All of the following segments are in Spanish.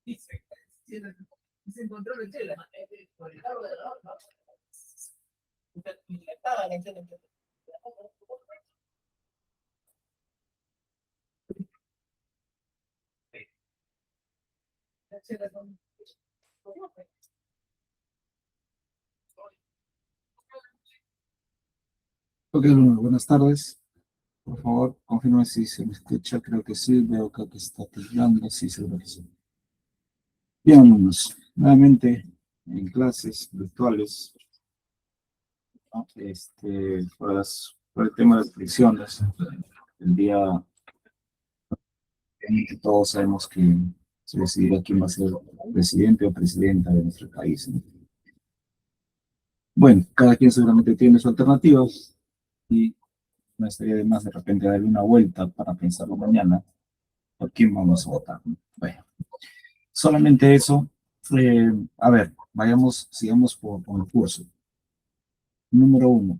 Se encontró el chela. Por el lado de la Ok, bueno, buenas tardes. Por favor, confirma si se me escucha. Creo que sí. Veo que aquí está tildando. Sí, seguro que sí. Bien, alumnos. Nuevamente en clases virtuales, ¿no? Por el tema de las elecciones. El día en que todos sabemos que se decidirá quién va a ser presidente o presidenta de nuestro país, ¿no? Bueno, cada quien seguramente tiene su alternativa y no estaría de más de repente darle una vuelta para pensarlo mañana por quién vamos a votar, ¿no? Bueno, solamente eso. A ver, sigamos con el curso. Número uno,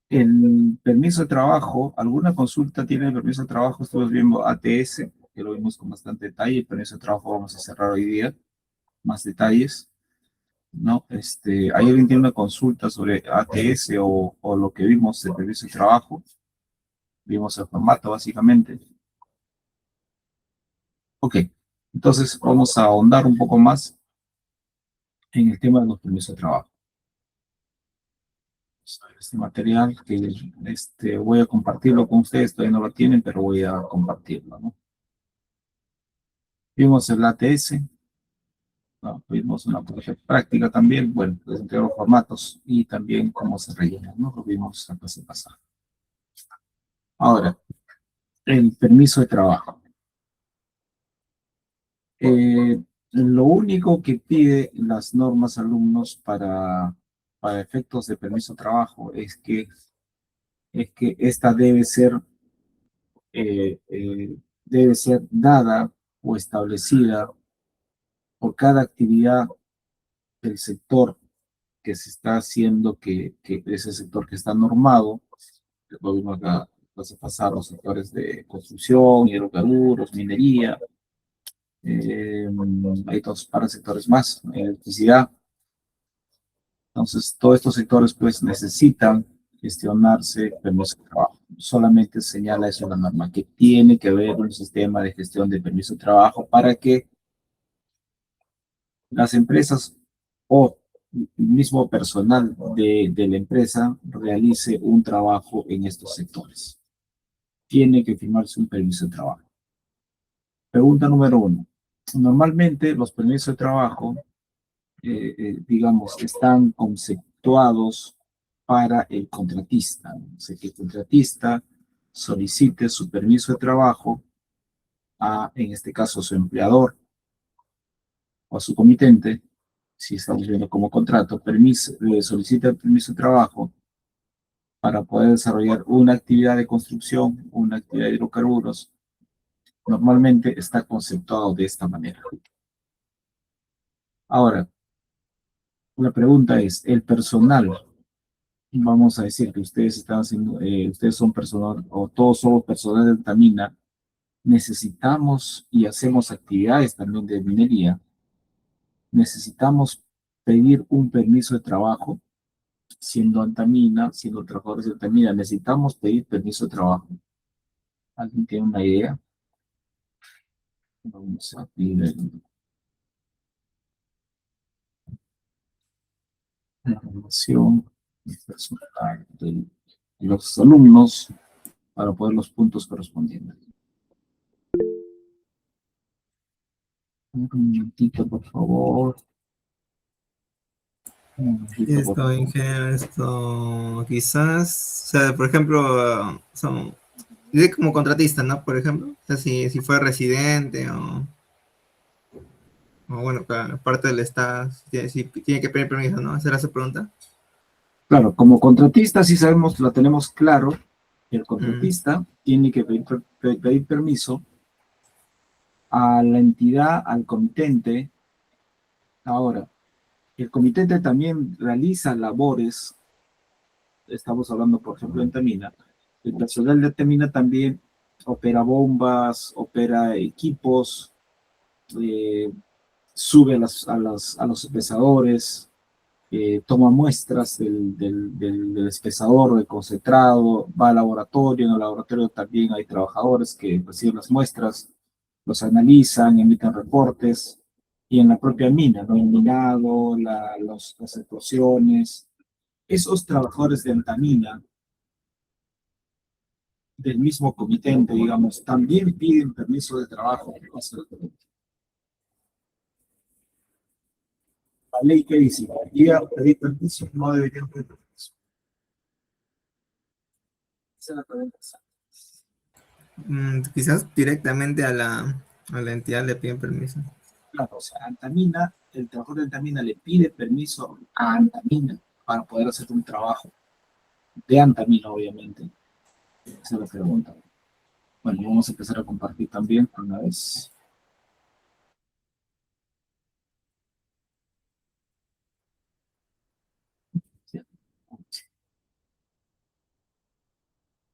el permiso de trabajo. ¿Alguna consulta tiene el permiso de trabajo? Estamos viendo ATS, que lo vimos con bastante detalle. El permiso de trabajo vamos a cerrar hoy día, más detalles, ¿no? ¿Hay alguien tiene una consulta sobre ATS o lo que vimos del permiso de trabajo? Vimos el formato, básicamente. Ok, entonces vamos a ahondar un poco más en el tema de los permisos de trabajo. Este material que voy a compartirlo con ustedes, todavía no lo tienen, pero voy a compartirlo, ¿no? Vimos el ATS, ¿no? Vimos una práctica también, bueno, les entrego los formatos y también cómo se rellena, ¿no? Lo vimos la clase pasada. Ahora, el permiso de trabajo. Lo único que pide las normas alumnos para efectos de permiso de trabajo es que esta debe ser dada o establecida por cada actividad del sector que se está haciendo, que es el sector que está normado. Lo vimos acá, vas a pasar los sectores de construcción, hidrocarburos, minería, hay dos para sectores más, electricidad. Entonces, todos estos sectores pues necesitan gestionarse permiso de trabajo. Solamente señala eso la norma, que tiene que haber un sistema de gestión de permiso de trabajo para que las empresas o el mismo personal de la empresa realice un trabajo en estos sectores. Tiene que firmarse un permiso de trabajo. Pregunta número uno. Normalmente los permisos de trabajo, digamos, están conceptuados para el contratista. O sea, que el contratista solicite su permiso de trabajo a, en este caso, su empleador o a su comitente, si estamos viendo como contrato, solicita el permiso de trabajo para poder desarrollar una actividad de construcción, una actividad de hidrocarburos. Normalmente está conceptuado de esta manera. Ahora, la pregunta es, el personal, vamos a decir que ustedes están haciendo, ustedes son personal, o todos somos personal de Altamina, necesitamos y hacemos actividades también de minería, necesitamos pedir un permiso de trabajo, siendo Antamina, siendo trabajadores de Antamina, necesitamos pedir permiso de trabajo. ¿Alguien tiene una idea? Vamos a pedir la información personal de los alumnos para poder los puntos correspondientes. Un momentito, por favor. Un momentito, por Esto, favor. ingeniero, esto quizás, o sea, por ejemplo, dice como contratista, ¿no? Por ejemplo, o sea, si fue residente o bueno, parte del Estado, si tiene que pedir permiso, ¿no? ¿Esa era su pregunta? Claro, como contratista sí sabemos, lo tenemos claro, el Mm, contratista tiene que pedir permiso a la entidad, al comitente. Ahora, el comitente también realiza labores, estamos hablando, por ejemplo, en Tamina. El personal de Tamina también opera bombas, opera equipos, eh, sube a los pesadores, toma muestras del espesador, del concentrado, va al laboratorio. En el laboratorio también hay trabajadores que reciben las muestras, los analizan, emiten reportes, y en la propia mina, ¿no? El minado, las explosiones. Esos trabajadores de Antamina, del mismo comitente, digamos, también piden permiso de trabajo. La ley que dice, debería pedir permiso, no deberían pedir permiso. Esa es la pregunta. quizás directamente a la entidad le piden permiso. Claro, o sea, Antamina, el trabajador de Antamina le pide permiso a Antamina para poder hacer un trabajo de Antamina, obviamente. Esa es la pregunta. Bueno, vamos a empezar a compartir también una vez.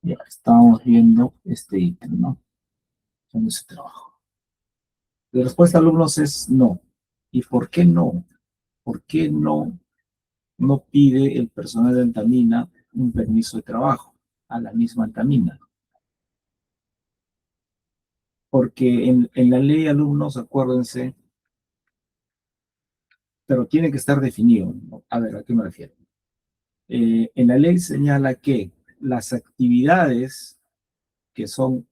Ya estamos viendo este ítem, ¿no? Con ese trabajo. La respuesta, alumnos, es no. ¿Y por qué no? ¿Por qué no pide el personal de Antamina un permiso de trabajo a la misma Antamina? Porque en la ley, alumnos, acuérdense, pero tiene que estar definido, ¿no? A ver, ¿a qué me refiero? En la ley señala que las actividades que son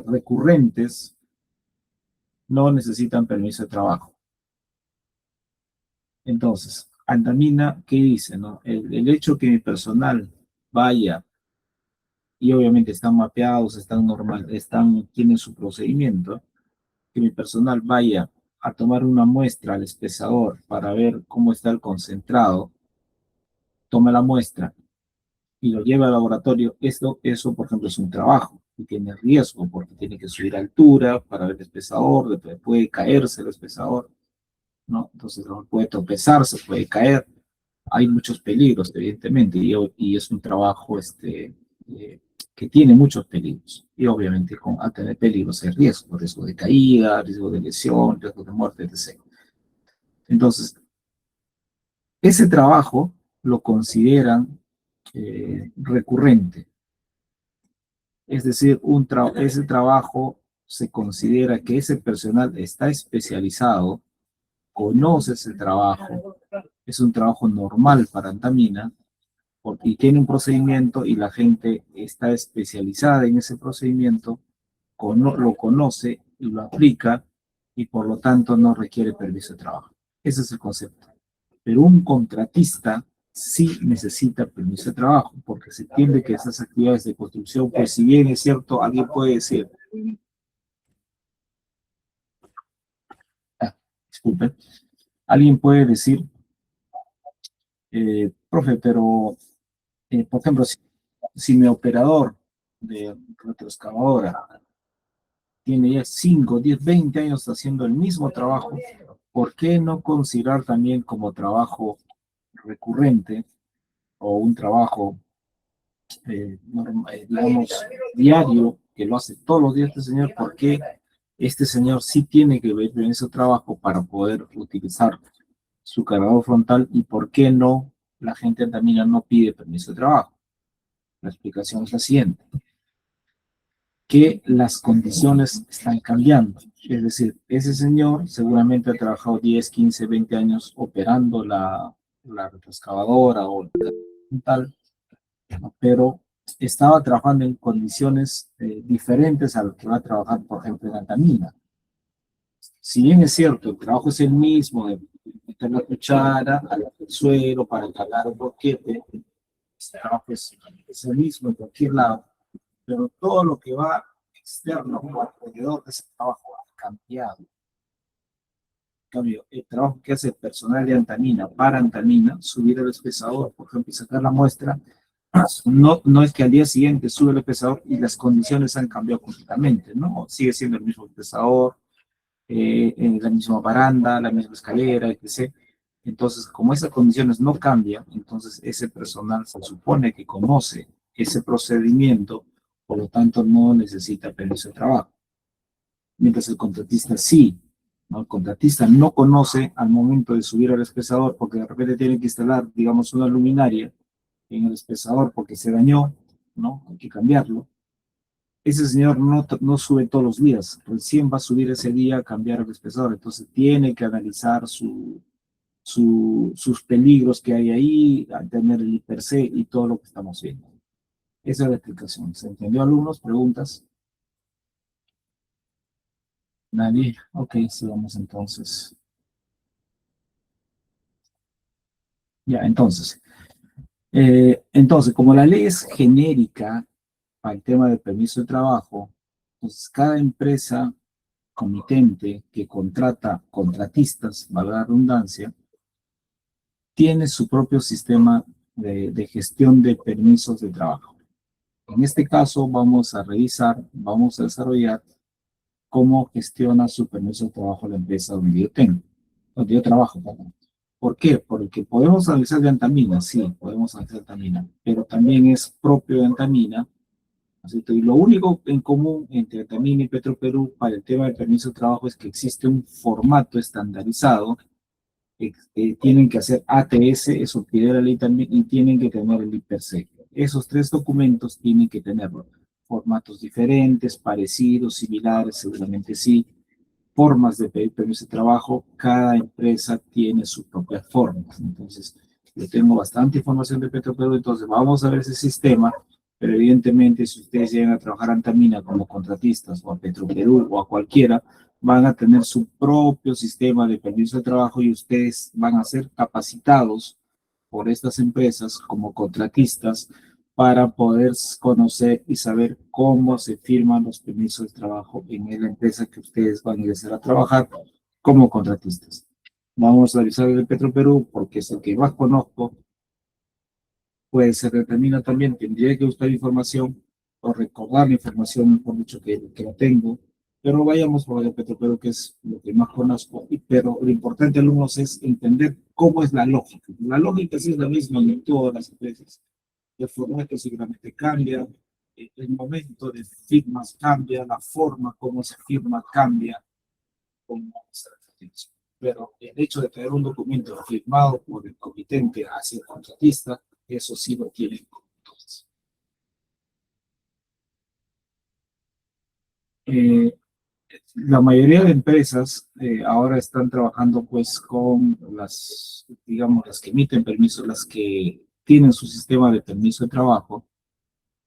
recurrentes no necesitan permiso de trabajo. Entonces, Antamina, ¿qué dice, no? El hecho que mi personal vaya, y obviamente están mapeados, tienen su procedimiento, que mi personal vaya a tomar una muestra al espesador para ver cómo está el concentrado, toma la muestra y lo lleva al laboratorio. Eso, por ejemplo, es un trabajo y tiene riesgo porque tiene que subir a altura para ver el espesador, después puede caerse el espesador, ¿no? Entonces puede tropezarse, puede caer. Hay muchos peligros, evidentemente, y es un trabajo eh, que tiene muchos peligros. Y obviamente al tener peligros hay riesgo de caída, riesgo de lesión, riesgo de muerte, etc. Entonces, ese trabajo lo consideran recurrente. Es decir, ese trabajo se considera que ese personal está especializado, conoce ese trabajo, es un trabajo normal para Antamina, y tiene un procedimiento y la gente está especializada en ese procedimiento, lo conoce y lo aplica, y por lo tanto no requiere permiso de trabajo. Ese es el concepto. Pero un contratista sí necesita permiso de trabajo, porque se entiende que esas actividades de construcción, pues si bien es cierto, alguien puede decir, disculpen, alguien puede decir, profe, pero, por ejemplo, si mi operador de retroexcavadora tiene ya 5, 10, 20 años haciendo el mismo trabajo, ¿por qué no considerar también como trabajo recurrente o un trabajo, digamos, diario, que lo hace todos los días este señor? ¿Por qué este señor sí tiene que ver en ese trabajo para poder utilizar su cargador frontal, y por qué no la gente también no pide permiso de trabajo? La explicación es la siguiente: que las condiciones están cambiando. Es decir, ese señor seguramente ha trabajado 10, 15, 20 años operando la retroexcavadora o tal, pero estaba trabajando en condiciones diferentes a lo que va a trabajar, por ejemplo, en Antamina. Si bien es cierto, el trabajo es el mismo, de meter la cuchara al suelo para cargar un boquete, el trabajo es el mismo en cualquier lado, pero todo lo que va externo o alrededor de ese trabajo ha cambiado. En cambio, el trabajo que hace el personal de Antamina para Antamina, subir el espesador, por ejemplo, y sacar la muestra, no es que al día siguiente sube el espesador y las condiciones han cambiado completamente, ¿no? Sigue siendo el mismo espesador, en la misma baranda, la misma escalera, etc. Entonces, como esas condiciones no cambian, entonces ese personal se supone que conoce ese procedimiento, por lo tanto no necesita permiso de trabajo. Mientras el contratista sí, ¿no? El contratista no conoce al momento de subir al espesador porque de repente tiene que instalar, digamos, una luminaria en el espesador porque se dañó, ¿no? Hay que cambiarlo. Ese señor no sube todos los días, recién va a subir ese día a cambiar el espesador, entonces tiene que analizar sus peligros que hay ahí, a tener el IPRC y todo lo que estamos viendo. Esa es la explicación. ¿Se entendió, alumnos? ¿Preguntas? Nadie. Ok, sigamos entonces. Ya, entonces, como la ley es genérica para el tema del permiso de trabajo, entonces cada empresa comitente que contrata contratistas, valga la redundancia, tiene su propio sistema de gestión de permisos de trabajo. En este caso vamos a revisar, vamos a desarrollar cómo gestiona su permiso de trabajo la empresa donde yo trabajo, perdón. ¿Por qué? Porque podemos analizar de Antamina, sí, podemos analizar de Antamina, pero también es propio de Antamina. Así que lo único en común entre Antamina y Petroperú para el tema del permiso de trabajo es que existe un formato estandarizado, tienen que hacer ATS, eso pide la ley también, y tienen que tener el IPRC. Esos tres documentos tienen que tenerlo. Formatos diferentes, parecidos, similares, seguramente sí. Formas de pedir permiso de trabajo, cada empresa tiene su propia forma. Entonces, yo tengo bastante información de Petroperú, entonces vamos a ver ese sistema, pero evidentemente si ustedes llegan a trabajar a Antamina como contratistas o a Petroperú o a cualquiera, van a tener su propio sistema de permiso de trabajo y ustedes van a ser capacitados por estas empresas como contratistas para poder conocer y saber cómo se firman los permisos de trabajo en la empresa que ustedes van a ingresar a trabajar como contratistas. Vamos a revisar el de Petroperú porque es el que más conozco. Puede ser determina también, tendría que buscar información o recordar la información, mejor dicho, que la tengo, pero vayamos por el de Petroperú, que es lo que más conozco, pero lo importante, alumnos, es entender cómo es la lógica. La lógica sí es la misma en todas las empresas. El formato seguramente cambia, el momento de firmas cambia, la forma como se firma cambia, como se refiere. Pero el hecho de tener un documento firmado por el comitente hacia el contratista, eso sí lo tienen todos. La mayoría de empresas ahora están trabajando pues con las, digamos, las que emiten permisos, las que tienen su sistema de permiso de trabajo,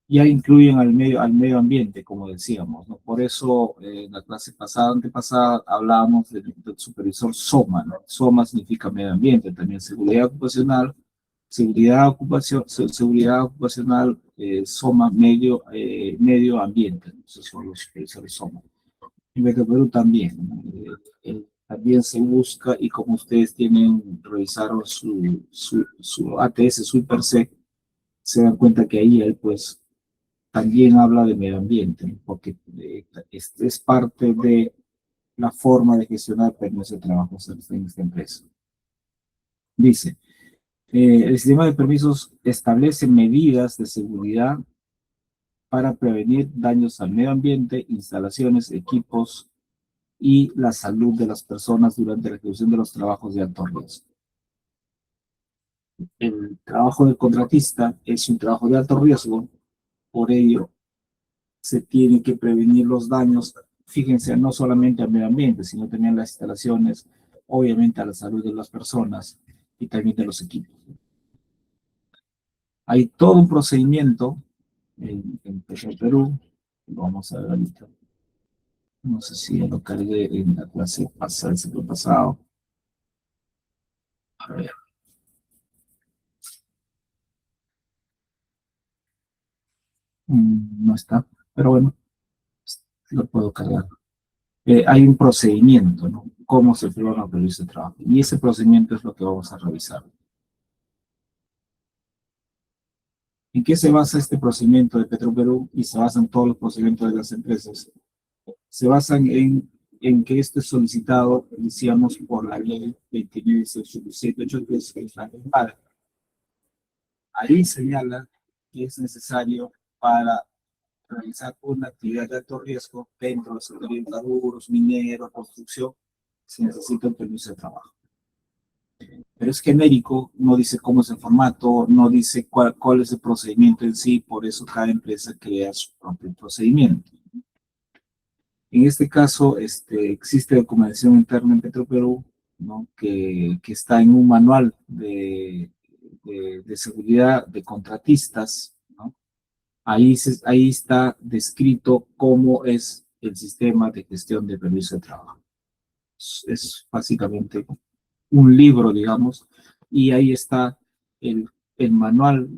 ya incluyen al medio ambiente, como decíamos, ¿no? Por eso, la clase pasada, antepasada, hablábamos del supervisor SOMA, ¿no? SOMA significa medio ambiente, también seguridad ocupacional, SOMA, medio ambiente, ¿no? Esos son los supervisores SOMA. En Perú también, ¿no? También se busca, y como ustedes revisaron su ATS, su IPRC, se dan cuenta que ahí hay pues también habla de medio ambiente, ¿no? Porque es parte de la forma de gestionar permisos de trabajo en esta empresa. Dice, el sistema de permisos establece medidas de seguridad para prevenir daños al medio ambiente, instalaciones, equipos y la salud de las personas durante la ejecución de los trabajos de alto riesgo. El trabajo del contratista es un trabajo de alto riesgo, por ello se tienen que prevenir los daños, fíjense, no solamente al medio ambiente, sino también a las instalaciones, obviamente a la salud de las personas y también de los equipos. Hay todo un procedimiento en Perú, lo vamos a ver ahorita. No sé si lo cargué en la clase pasada, el ciclo pasado. A ver. No está, pero bueno, lo puedo cargar. Hay un procedimiento, ¿no? Cómo se firma una permiso de trabajo. Y ese procedimiento es lo que vamos a revisar. ¿En qué se basa este procedimiento de Petroperú? Y se basan todos los procedimientos de las empresas. Se basan en que esto es solicitado, decíamos, por la ley 29.788, que es la normal. Ahí señala que es necesario para realizar una actividad de alto riesgo dentro del sector de hidrocarburos, minero, construcción, se necesita un permiso de trabajo. Pero es genérico, no dice cómo es el formato, no dice cuál es el procedimiento en sí, por eso cada empresa crea su propio procedimiento. En este caso, existe documentación interna en Petroperú, ¿no? que está en un manual de seguridad de contratistas, ¿no? Ahí está descrito cómo es el sistema de gestión de permiso de trabajo. Es básicamente un libro, digamos, y ahí está el manual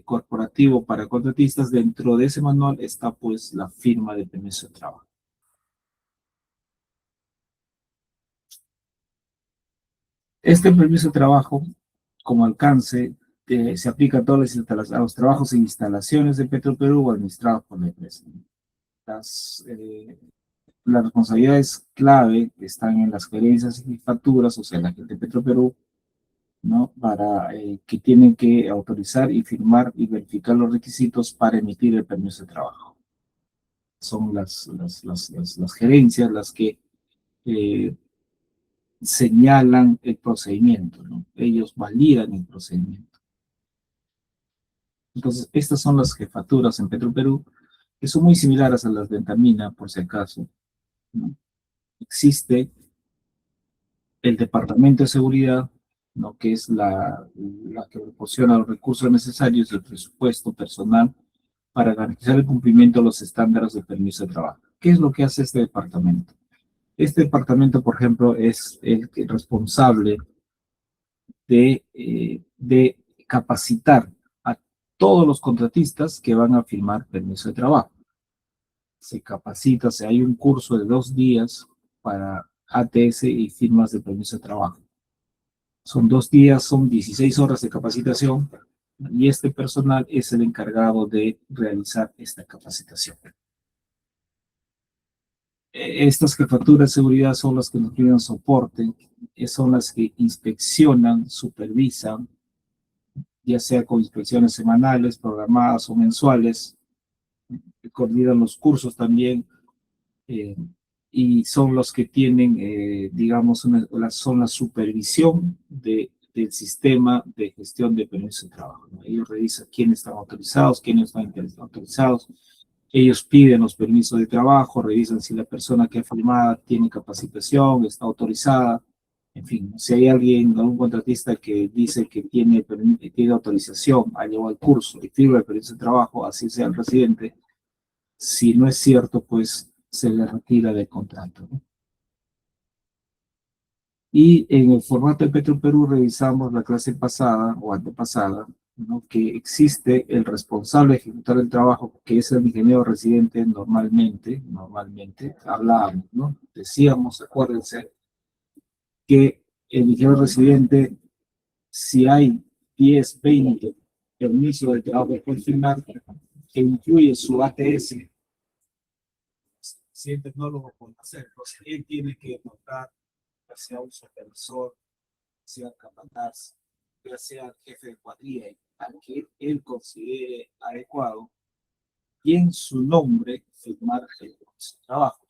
corporativo para contratistas. Dentro de ese manual está pues la firma de permiso de trabajo. Este permiso de trabajo, como alcance, se aplica a todos a los trabajos e instalaciones de Petroperú administrados por la empresa. Las responsabilidades clave están en las gerencias y facturas, o sea, la gente de Petroperú, ¿no? Que tienen que autorizar y firmar y verificar los requisitos para emitir el permiso de trabajo. Son las gerencias las que señalan el procedimiento, ¿no? Ellos validan el procedimiento. Entonces, estas son las jefaturas en Petroperú, que son muy similares a las de Antamina, por si acaso, ¿no? Existe el Departamento de Seguridad, ¿no? Que es la que proporciona los recursos necesarios y el presupuesto personal para garantizar el cumplimiento de los estándares de permiso de trabajo. ¿Qué es lo que hace este departamento? Este departamento, por ejemplo, es el responsable de capacitar a todos los contratistas que van a firmar permiso de trabajo. Se capacita, hay un curso de 2 días para ATS y firmas de permiso de trabajo. Son 2 días, son 16 horas de capacitación y este personal es el encargado de realizar esta capacitación. Estas jefaturas de seguridad son las que nos brindan soporte, son las que inspeccionan, supervisan, ya sea con inspecciones semanales, programadas o mensuales, coordinan los cursos también, y son los que tienen, digamos, son la supervisión del sistema de gestión de permisos de trabajo, ¿no? Ellos revisan quiénes están autorizados, quiénes no están autorizados. Ellos piden los permisos de trabajo, revisan si la persona que ha firmado tiene capacitación, está autorizada. En fin, si hay algún contratista que dice que tiene autorización, ha llevado el curso y firma el permiso de trabajo, así sea el residente, si no es cierto, pues se le retira del contrato, ¿no? Y en el formato de Petroperú revisamos la clase pasada o antepasada, ¿no? Que existe el responsable de ejecutar el trabajo, que es el ingeniero residente normalmente hablábamos, ¿no? Decíamos, acuérdense, que el ingeniero residente, si hay 10, 20 permisos de trabajo por firmar, que incluye su ATS, si el tecnólogo puede hacer, entonces él tiene que notar, ya sea un supervisor, sea capataz, ya sea jefe de cuadrilla, al que él considere adecuado, y en su nombre firmar el trabajo.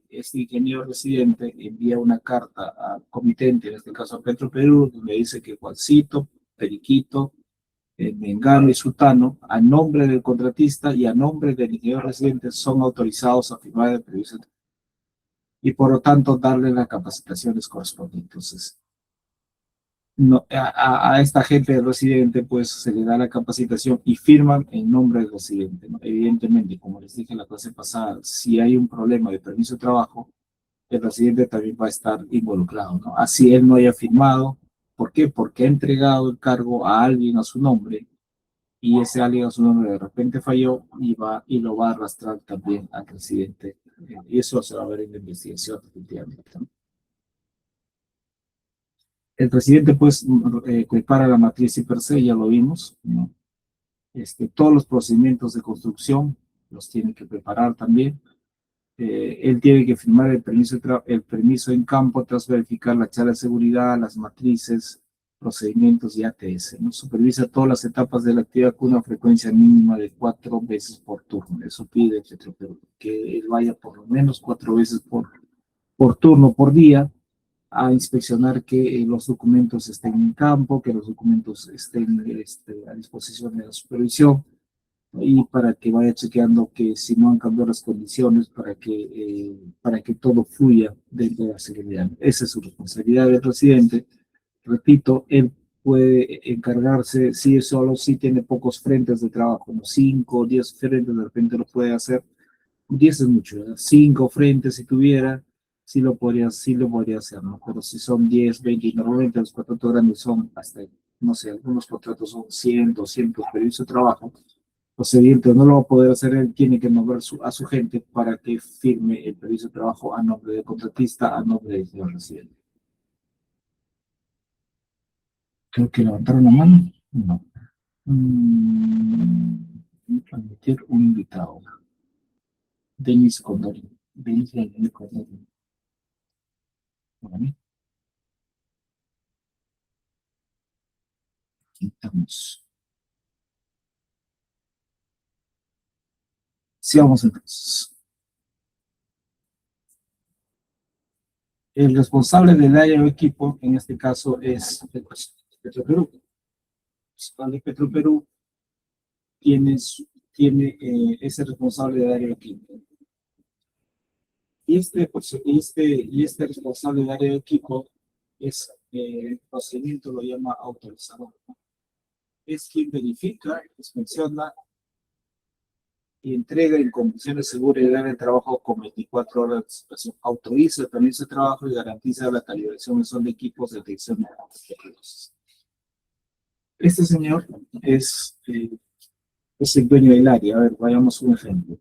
Este ingeniero residente envía una carta al comitente, en este caso a Petroperú, donde dice que Juancito, Periquito, Mengano y Sutano, a nombre del contratista y a nombre del ingeniero residente, son autorizados a firmar el permiso y por lo tanto darle las capacitaciones correspondientes. Entonces, no, a esta gente del residente, pues se le da la capacitación y firman en nombre del residente, ¿no? Evidentemente, como les dije en la clase pasada, si hay un problema de permiso de trabajo, el residente también va a estar involucrado, ¿no? Así él no haya firmado. ¿Por qué? Porque ha entregado el cargo a alguien a su nombre y ese alguien a su nombre de repente falló y lo va a arrastrar también al residente. Y eso se va a ver en la investigación, definitivamente, ¿no? El residente, pues, prepara la matriz y per se, ya lo vimos, ¿no? Todos los procedimientos de construcción los tiene que preparar también. Él tiene que firmar el permiso en campo tras verificar la charla de seguridad, las matrices, procedimientos y ATS, ¿no? Supervisa todas las etapas de la actividad con una frecuencia mínima de 4 veces por turno. Eso pide Petroperú, que él vaya por lo menos 4 veces por turno, por día, a inspeccionar que los documentos estén en campo, que los documentos estén a disposición de la supervisión, y para que vaya chequeando que si no han cambiado las condiciones para que todo fluya dentro de la seguridad. Esa es su responsabilidad del residente. Repito, él puede encargarse, si solo si tiene pocos frentes de trabajo, como 5 o 10 frentes, de repente lo puede hacer. 10 es mucho, ¿verdad? 5 frentes si tuviera, sí lo podría hacer, ¿no? Pero si son 10, 20, y normalmente los contratos grandes son hasta, no sé, algunos contratos son 100, 200 permisos de trabajo, pues evidentemente no lo va a poder hacer, él tiene que nombrar a su gente para que firme el permiso de trabajo a nombre del contratista, a nombre del señor residente. Creo que levantaron la mano. No. Admitir un invitado. Denis Condori. Denis Condori. Bueno, quitamos. Sigamos entonces. El responsable del área o equipo, en este caso, es Petroperú. El responsable de Petroperú es el responsable del área o equipo. Y este responsable del área de equipo el procedimiento lo llama autorizador, ¿no? Es quien verifica, inspecciona y entrega en condiciones seguras y de trabajo con 24 horas de anticipación. Autoriza el permiso de trabajo y garantiza la calibración de equipos de detección de riesgos. Este señor es el dueño del área. A ver, vayamos a un ejemplo.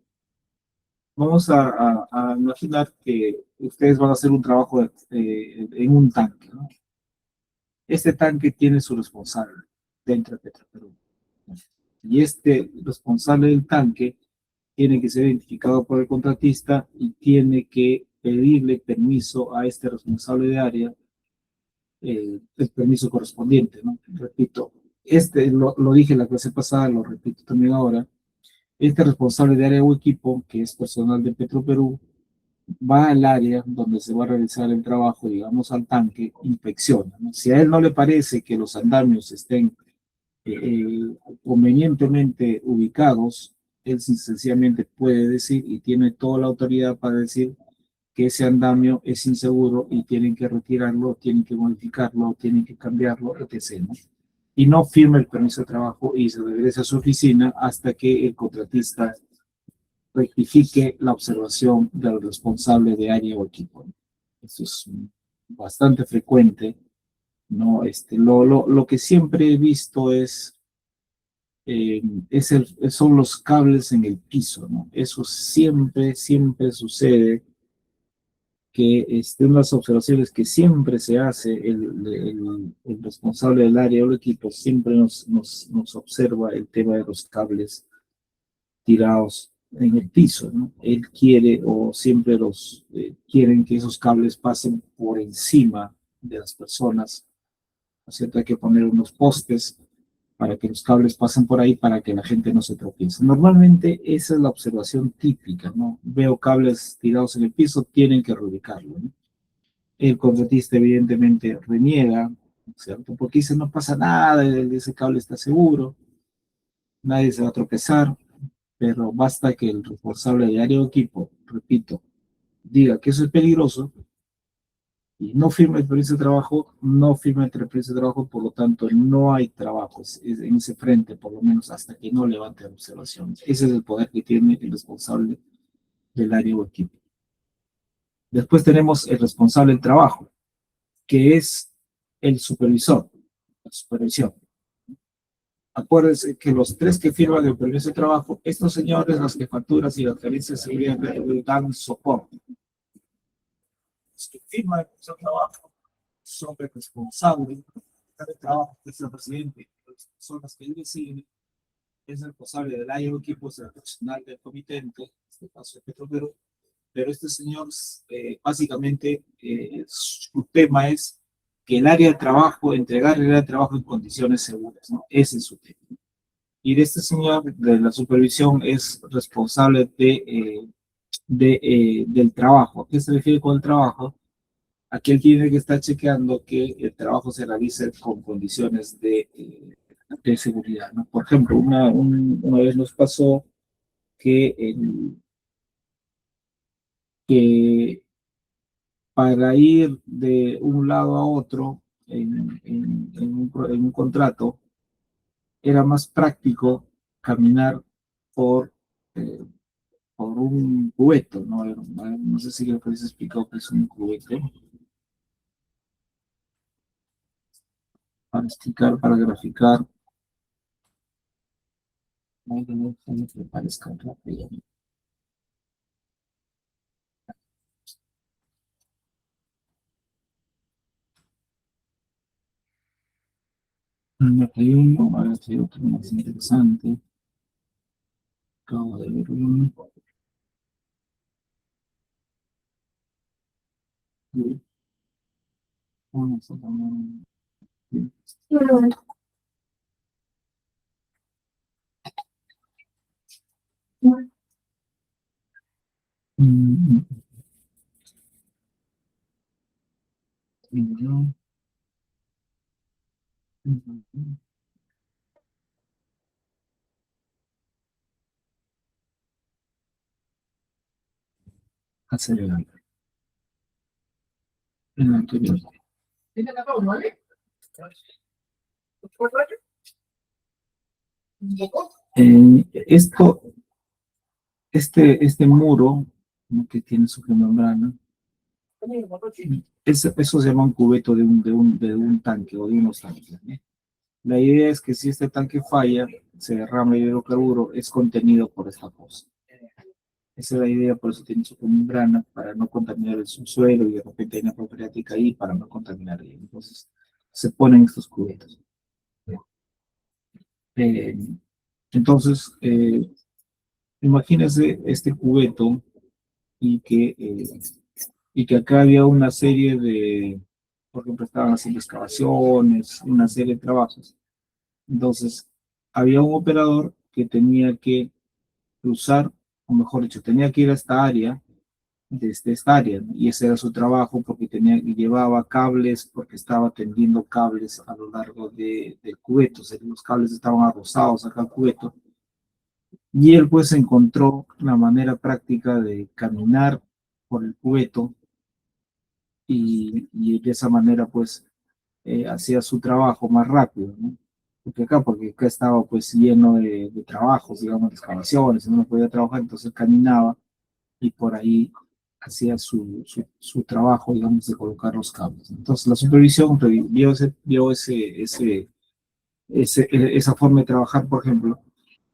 Vamos a imaginar que ustedes van a hacer un trabajo en un tanque, ¿no? Este tanque tiene su responsable dentro de Petroperú. Y este responsable del tanque tiene que ser identificado por el contratista y tiene que pedirle permiso a este responsable de área, el permiso correspondiente, ¿no? Repito, lo dije en la clase pasada, lo repito también ahora. Este responsable de área o equipo, que es personal de Petroperú, va al área donde se va a realizar el trabajo, digamos al tanque, inspecciona, ¿no? Si a él no le parece que los andamios estén convenientemente ubicados, él sencillamente puede decir y tiene toda la autoridad para decir que ese andamio es inseguro y tienen que retirarlo, tienen que modificarlo, tienen que cambiarlo, etc., ¿no? Y no firma el permiso de trabajo y se regresa a su oficina hasta que el contratista rectifique la observación del responsable de área o equipo. Eso es bastante frecuente, ¿no? Lo que siempre he visto son los cables en el piso, ¿no? Eso siempre sucede, que una de las observaciones que siempre se hace, el responsable del área o el equipo siempre nos observa el tema de los cables tirados en el piso, ¿no? Él quiere, o siempre quieren que esos cables pasen por encima de las personas, ¿no es cierto? Hay que poner unos postes para que los cables pasen por ahí para que la gente no se tropiece. Normalmente esa es la observación típica, ¿no? Veo cables tirados en el piso, tienen que reubicarlo, ¿no? El contratista evidentemente reniega, ¿no es cierto? Porque dice, no pasa nada, ese cable está seguro, nadie se va a tropezar, pero basta que el responsable de área o equipo, repito, diga que eso es peligroso, y no firma el permiso de trabajo, no firma el permiso de trabajo, por lo tanto no hay trabajo en ese frente, por lo menos hasta que no levante observaciones. Ese es el poder que tiene el responsable del área o equipo. Después tenemos el responsable del trabajo, que es el supervisor, la supervisión. Acuérdense que los tres que firman el permiso de trabajo, estos señores, las jefaturas y las gerencias de seguridad dan soporte. Los que firman el permiso de trabajo son los responsables del trabajo, que es el presidente, las personas que deciden, es el responsable del área o equipo, es el personal del comitente, en este caso el Petrolero, pero este señor, básicamente, su tema es que el área de trabajo, entregar el área de trabajo en condiciones seguras, ¿no? Ese es su tema. Y de este señor de la supervisión es responsable del trabajo. ¿A qué se refiere con el trabajo? Aquí él tiene que estar chequeando que el trabajo se realice con condiciones de seguridad, ¿no? Por ejemplo, una vez nos pasó que, que para ir de un lado a otro en un contrato, era más práctico caminar por, eh, por un cubeto, ¿no? No sé si lo que les he explicado que es un cubeto. Para explicar, para graficar. No, me parezca rápido. Aquí hay uno, a ver si hay otro más interesante. Acabo de ver uno. Vamos a tomar un... Mm, mm, mm, acelerar. El anterior. ¿Tiene acá uno, vale? Esto, este muro, ¿no? Que tiene su membrana, eso se llama un cubeto de un tanque o de unos tanques, ¿no? La idea es que si este tanque falla, se derrama hidrocarburo, es contenido por esta cosa. Esa es la idea, por eso tiene su membrana, para no contaminar el subsuelo y de repente hay una propiedad ahí para no contaminar ahí. Entonces, se ponen estos cubetos. Eh, entonces, imagínense este cubeto y que acá había una serie por ejemplo, estaban haciendo excavaciones, una serie de trabajos. Entonces, había un operador que tenía que cruzar, o mejor dicho, tenía que ir a esta área, desde esta área, ¿no? Y ese era su trabajo porque llevaba cables, porque estaba tendiendo cables a lo largo del cubeto, o sea, los cables estaban adosados acá al cubeto, y él pues encontró la manera práctica de caminar por el cubeto y de esa manera pues hacía su trabajo más rápido, ¿no? Porque acá estaba pues lleno de trabajos, digamos, de excavaciones, y no podía trabajar, entonces caminaba y por ahí hacía su trabajo, digamos, de colocar los cables. Entonces la supervisión esa forma de trabajar, por ejemplo,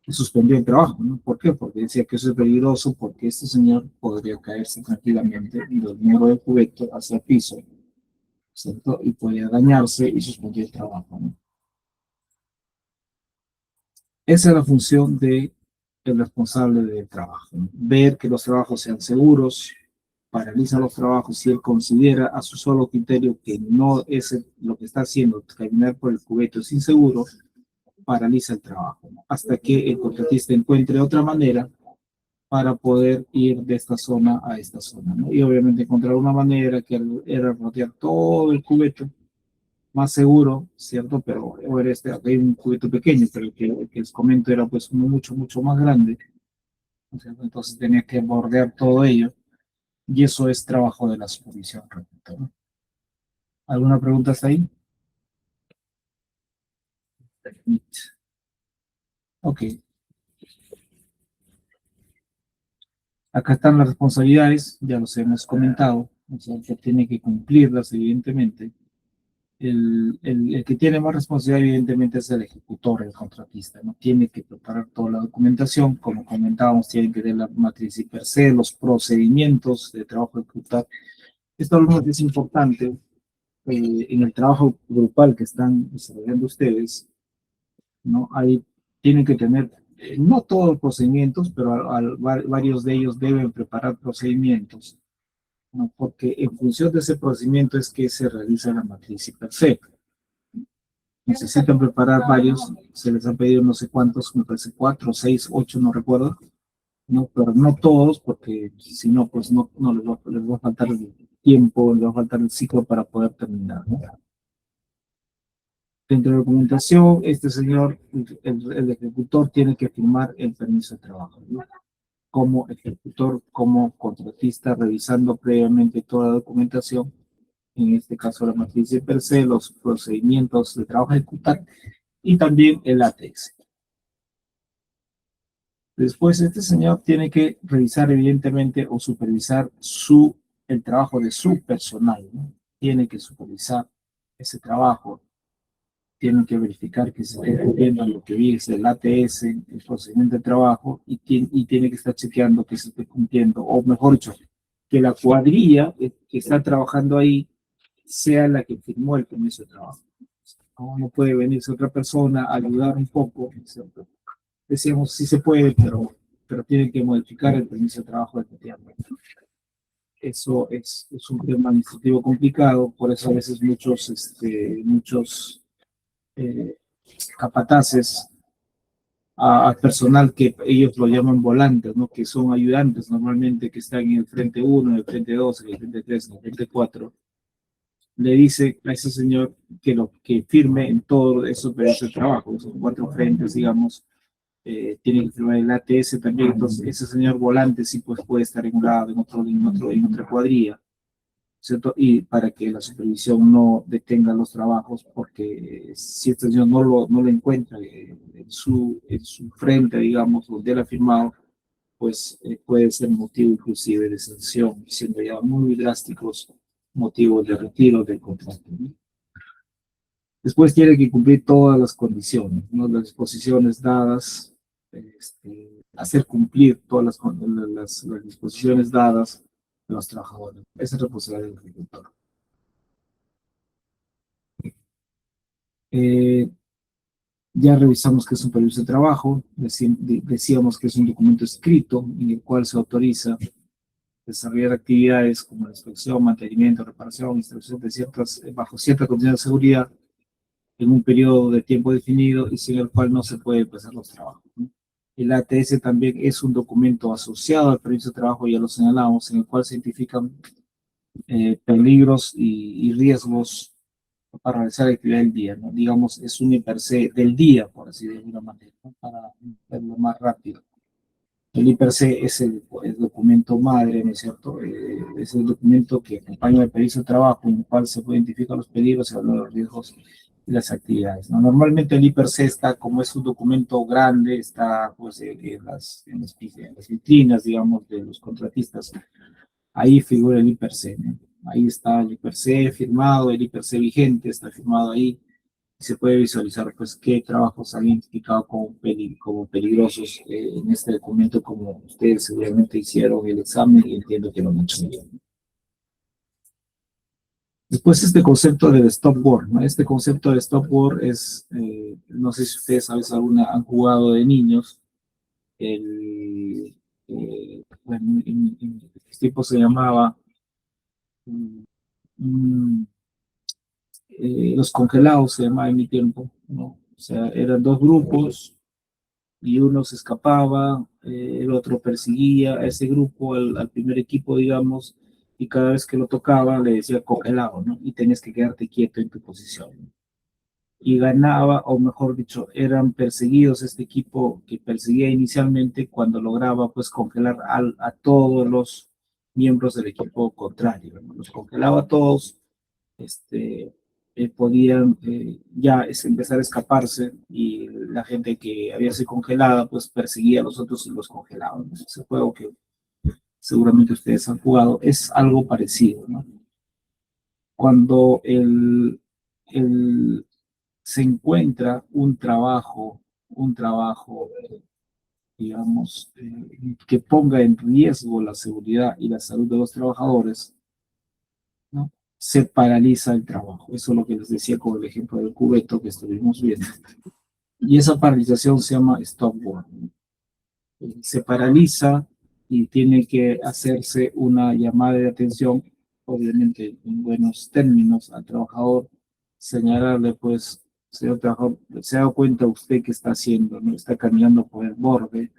y suspendió el trabajo, ¿no? ¿Por qué? Porque decía que eso es peligroso, porque este señor podría caerse tranquilamente del muro del cubeto hacia el piso, ¿cierto? Y podría dañarse y suspendió el trabajo, ¿no? Esa es la función del responsable del trabajo, ¿no? Ver que los trabajos sean seguros, paraliza los trabajos si él considera a su solo criterio que no es lo que está haciendo, caminar por el cubeto es inseguro, paraliza el trabajo, ¿no? Hasta que el contratista encuentre otra manera para poder ir de esta zona a esta zona, ¿no? Y obviamente encontrar una manera que era rodear todo el cubeto más seguro, ¿cierto? Pero ahora aquí hay un cubeto pequeño, pero el que les comento era pues uno mucho, mucho más grande, ¿cierto? Entonces tenía que bordear todo ello y eso es trabajo de la supervisión, repito, ¿no? ¿Alguna pregunta hasta ahí? Ok. Acá están las responsabilidades, ya los hemos comentado, o sea, que tiene que cumplirlas, evidentemente. El que tiene más responsabilidad, evidentemente, es el ejecutor, el contratista, ¿no? Tiene que preparar toda la documentación, como comentábamos, tiene que tener la matriz y per se, los procedimientos de trabajo ejecutar. Esto es importante en el trabajo grupal que están desarrollando ustedes, ¿no? Ahí tienen que tener, no todos los procedimientos, pero varios de ellos deben preparar procedimientos, ¿no? Porque en función de ese procedimiento es que se realiza la matriz y per se. Necesitan preparar varios, se les han pedido no sé cuántos, me parece 4, 6, 8, no recuerdo, ¿no? Pero no todos, porque si no, pues no les va a faltar el tiempo, les va a faltar el ciclo para poder terminar, ¿no? Dentro de la documentación, este señor, el ejecutor, tiene que firmar el permiso de trabajo, ¿no? Como ejecutor, como contratista, revisando previamente toda la documentación, en este caso la matriz de per se, los procedimientos de trabajo a ejecutar y también el ATS. Después, este señor tiene que revisar, evidentemente, o supervisar el trabajo de su personal, ¿no? Tiene que supervisar ese trabajo, tienen que verificar que se esté cumpliendo lo que dice el ATS, el procedimiento de trabajo, y tiene que estar chequeando que se esté cumpliendo, o mejor dicho, que la cuadrilla que está trabajando ahí sea la que firmó el permiso de trabajo. No puede venirse otra persona a ayudar un poco, ¿cierto? Decíamos, sí se puede, pero tienen que modificar el permiso de trabajo efectivamente. Eso es un tema administrativo complicado, por eso a veces muchos eh, capataces al personal que ellos lo llaman volantes, ¿no? Que son ayudantes normalmente que están en el frente 1, en el frente 2, en el frente 3, en el frente 4, le dice a ese señor que firme en todos esos permisos de trabajo, esos 4 frentes, digamos, tiene que firmar el ATS también, entonces ese señor volante sí pues puede estar en un lado, en otra cuadrilla, ¿cierto? Y para que la supervisión no detenga los trabajos, porque si este señor no lo encuentra en su frente, digamos, donde él ha firmado, pues puede ser motivo inclusive de sanción, siendo ya muy drásticos motivos de retiro del contrato, ¿no? Después tiene que cumplir todas las condiciones, ¿no? Las disposiciones dadas, hacer cumplir todas las disposiciones dadas a los trabajadores. Esa es la responsabilidad del ejecutor. Eh, ya revisamos que es un permiso de trabajo, decíamos que es un documento escrito en el cual se autoriza desarrollar actividades como la inspección, mantenimiento, reparación, instalación de bajo ciertas condiciones de seguridad en un periodo de tiempo definido y sin el cual no se puede empezar los trabajos, ¿no? El ATS también es un documento asociado al permiso de trabajo, ya lo señalamos, en el cual se identifican peligros y riesgos para realizar la actividad del día, ¿no? Digamos, es un per se del día, por así decirlo de alguna manera, ¿no? Para verlo más rápido. El IPRC es el documento madre, ¿no es cierto? Es el documento que acompaña el permiso de trabajo, en el cual se pueden identificar los peligros, se hablan de los riesgos y las actividades, ¿no? Normalmente el IPRC está, como es un documento grande, está pues, en las vitrinas, digamos, de los contratistas. Ahí figura el IPRC, ¿no? Ahí está el IPRC firmado, el IPRC vigente está firmado ahí. Se puede visualizar pues qué trabajos han identificado como peligrosos en este documento, como ustedes seguramente hicieron el examen y entiendo que lo han hecho bien. Después este concepto del stop work, ¿no? Este concepto del stop work es, no sé si ustedes a veces han jugado de niños, bueno, en este tiempo se llamaba mm, los congelados, se llamaba en mi tiempo, ¿no? O sea, eran dos grupos y uno se escapaba, el otro perseguía a ese grupo, al primer equipo, digamos, y cada vez que lo tocaba le decía congelado, ¿no? Y tenías que quedarte quieto en tu posición, ¿no? Y ganaba, o mejor dicho, eran perseguidos este equipo que perseguía inicialmente cuando lograba pues congelar a todos los miembros del equipo contrario, ¿no? Los congelaba a todos podían ya empezar a escaparse y la gente que había sido congelada pues perseguía a los otros y los congelaba, ¿no? Ese juego que seguramente ustedes han jugado es algo parecido, ¿no? Cuando se encuentra un trabajo, digamos, que ponga en riesgo la seguridad y la salud de los trabajadores, ¿no? Se paraliza el trabajo. Eso es lo que les decía con el ejemplo del cubeto que estuvimos viendo. Y esa paralización se llama stop work. Se paraliza y tiene que hacerse una llamada de atención, obviamente en buenos términos, al trabajador, señalarle, pues, señor trabajador, ¿se ha dado cuenta usted qué está haciendo? ¿No? Está caminando por el borde,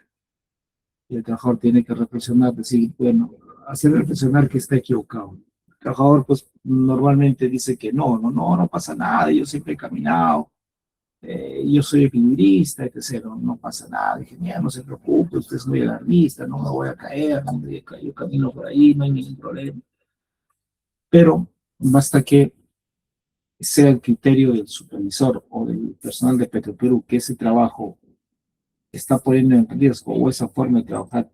y el trabajador tiene que reflexionar, decir, bueno, hacer reflexionar que está equivocado. El trabajador, pues, normalmente dice que no pasa nada, yo siempre he caminado, yo soy equilibrista, etc. No pasa nada, genial, no se preocupe, usted es muy alarmista, no me voy a caer, yo camino por ahí, no hay ningún problema. Pero basta que sea el criterio del supervisor o del personal de Petroperú que ese trabajo está poniendo en riesgo o esa forma de trabajar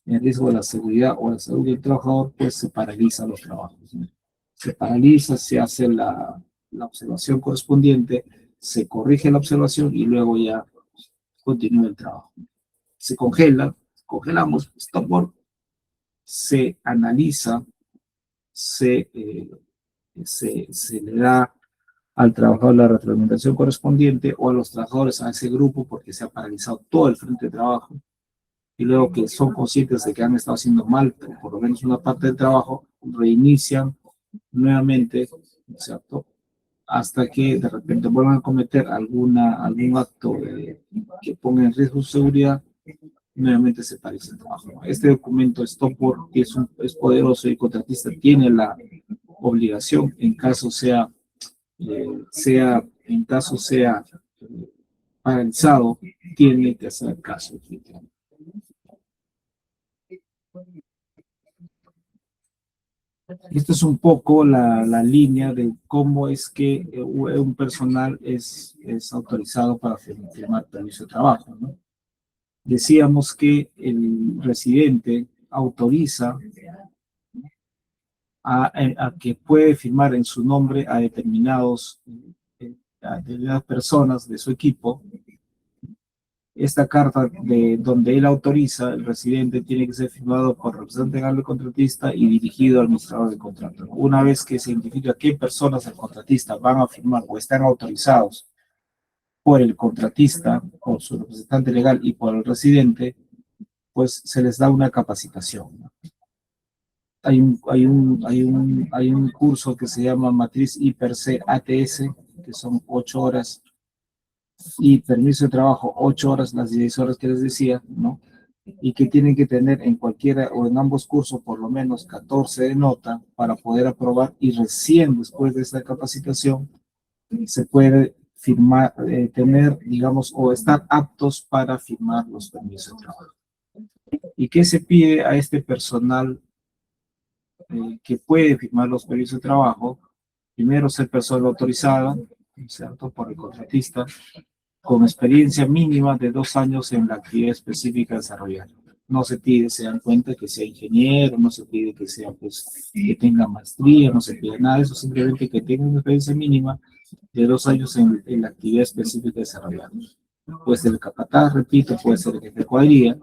en riesgo de la seguridad o la salud del trabajador, pues se paraliza los trabajos, ¿no? Se paraliza, se hace la observación correspondiente, se corrige la observación y luego ya continúa el trabajo. Se congela, congelamos, stop work, se analiza, se le da al trabajador la retroalimentación correspondiente o a los trabajadores, a ese grupo, porque se ha paralizado todo el frente de trabajo, y luego que son conscientes de que han estado haciendo mal, por lo menos una parte del trabajo, reinician nuevamente, ¿cierto? Hasta que de repente vuelvan a cometer algún acto que ponga en riesgo su seguridad, nuevamente se paraliza el trabajo. Este documento Stop Work es poderoso y el contratista tiene la obligación, en caso sea paralizado, tiene que hacer caso. Esta es un poco la línea de cómo es que un personal es autorizado para firmar permiso de trabajo, ¿no? Decíamos que el residente autoriza a que puede firmar en su nombre a determinadas personas de su equipo. Esta carta de donde él autoriza, el residente tiene que ser firmado por el representante legal del contratista y dirigido al administrador del contrato. Una vez que se identifica qué personas del contratista van a firmar o están autorizados por el contratista, por su representante legal y por el residente, pues se les da una capacitación, ¿no? Hay un curso que se llama Matriz IPER-C ATS, que son 8 horas, y permiso de trabajo 8 horas, las 16 horas que les decía, ¿no? Y que tienen que tener en cualquiera o en ambos cursos por lo menos 14 de nota para poder aprobar, y recién después de esta capacitación se puede firmar, tener, digamos, o estar aptos para firmar los permisos de trabajo. ¿Y qué se pide a este personal que puede firmar los permisos de trabajo? Primero, ser persona autorizada, ¿cierto?, por el contratista, con experiencia mínima de 2 años en la actividad específica desarrollada. No se pide, se dan cuenta, que sea ingeniero, no se pide que sea, pues, que tenga maestría, no se pide nada de eso, simplemente que tenga una experiencia mínima de 2 años en la actividad específica desarrollada. Puede ser el capataz, repito, puede ser el jefe de cuadrilla,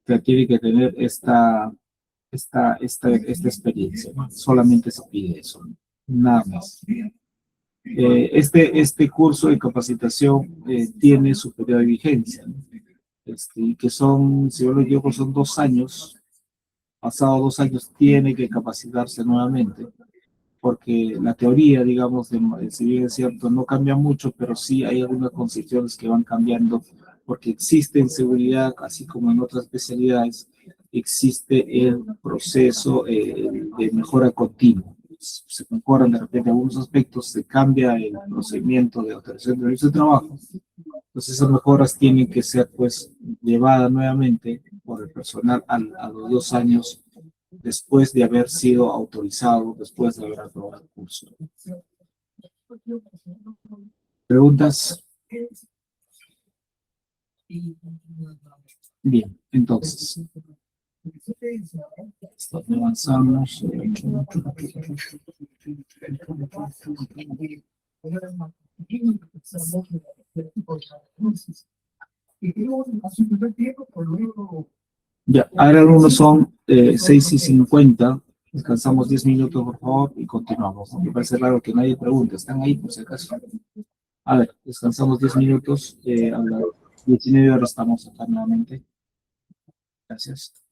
que tiene que tener esta experiencia, ¿no? Solamente se pide eso, ¿no? Nada más. Este curso de capacitación tiene su periodo de vigencia, ¿no? Que son, si yo lo digo, son 2 años. Pasados 2 años tiene que capacitarse nuevamente, porque la teoría, digamos, si bien es cierto, no cambia mucho, pero sí hay algunas concepciones que van cambiando, porque existe en seguridad, así como en otras especialidades, existe el proceso de mejora continua. Se mejoran de repente algunos aspectos, se cambia el procedimiento de autorización de permiso de trabajo. Entonces esas mejoras tienen que ser, pues, llevadas nuevamente por el personal a los 2 años después de haber sido autorizado, después de haber aprobado el curso. ¿Preguntas? Bien, entonces, avanzamos. Ya, ahora algunos son 6:50. Descansamos 10 minutos, por favor, y continuamos. Me parece raro que nadie pregunte. ¿Están ahí, por si acaso? A ver, descansamos 10 minutos. A las 19 horas estamos acá nuevamente. Gracias.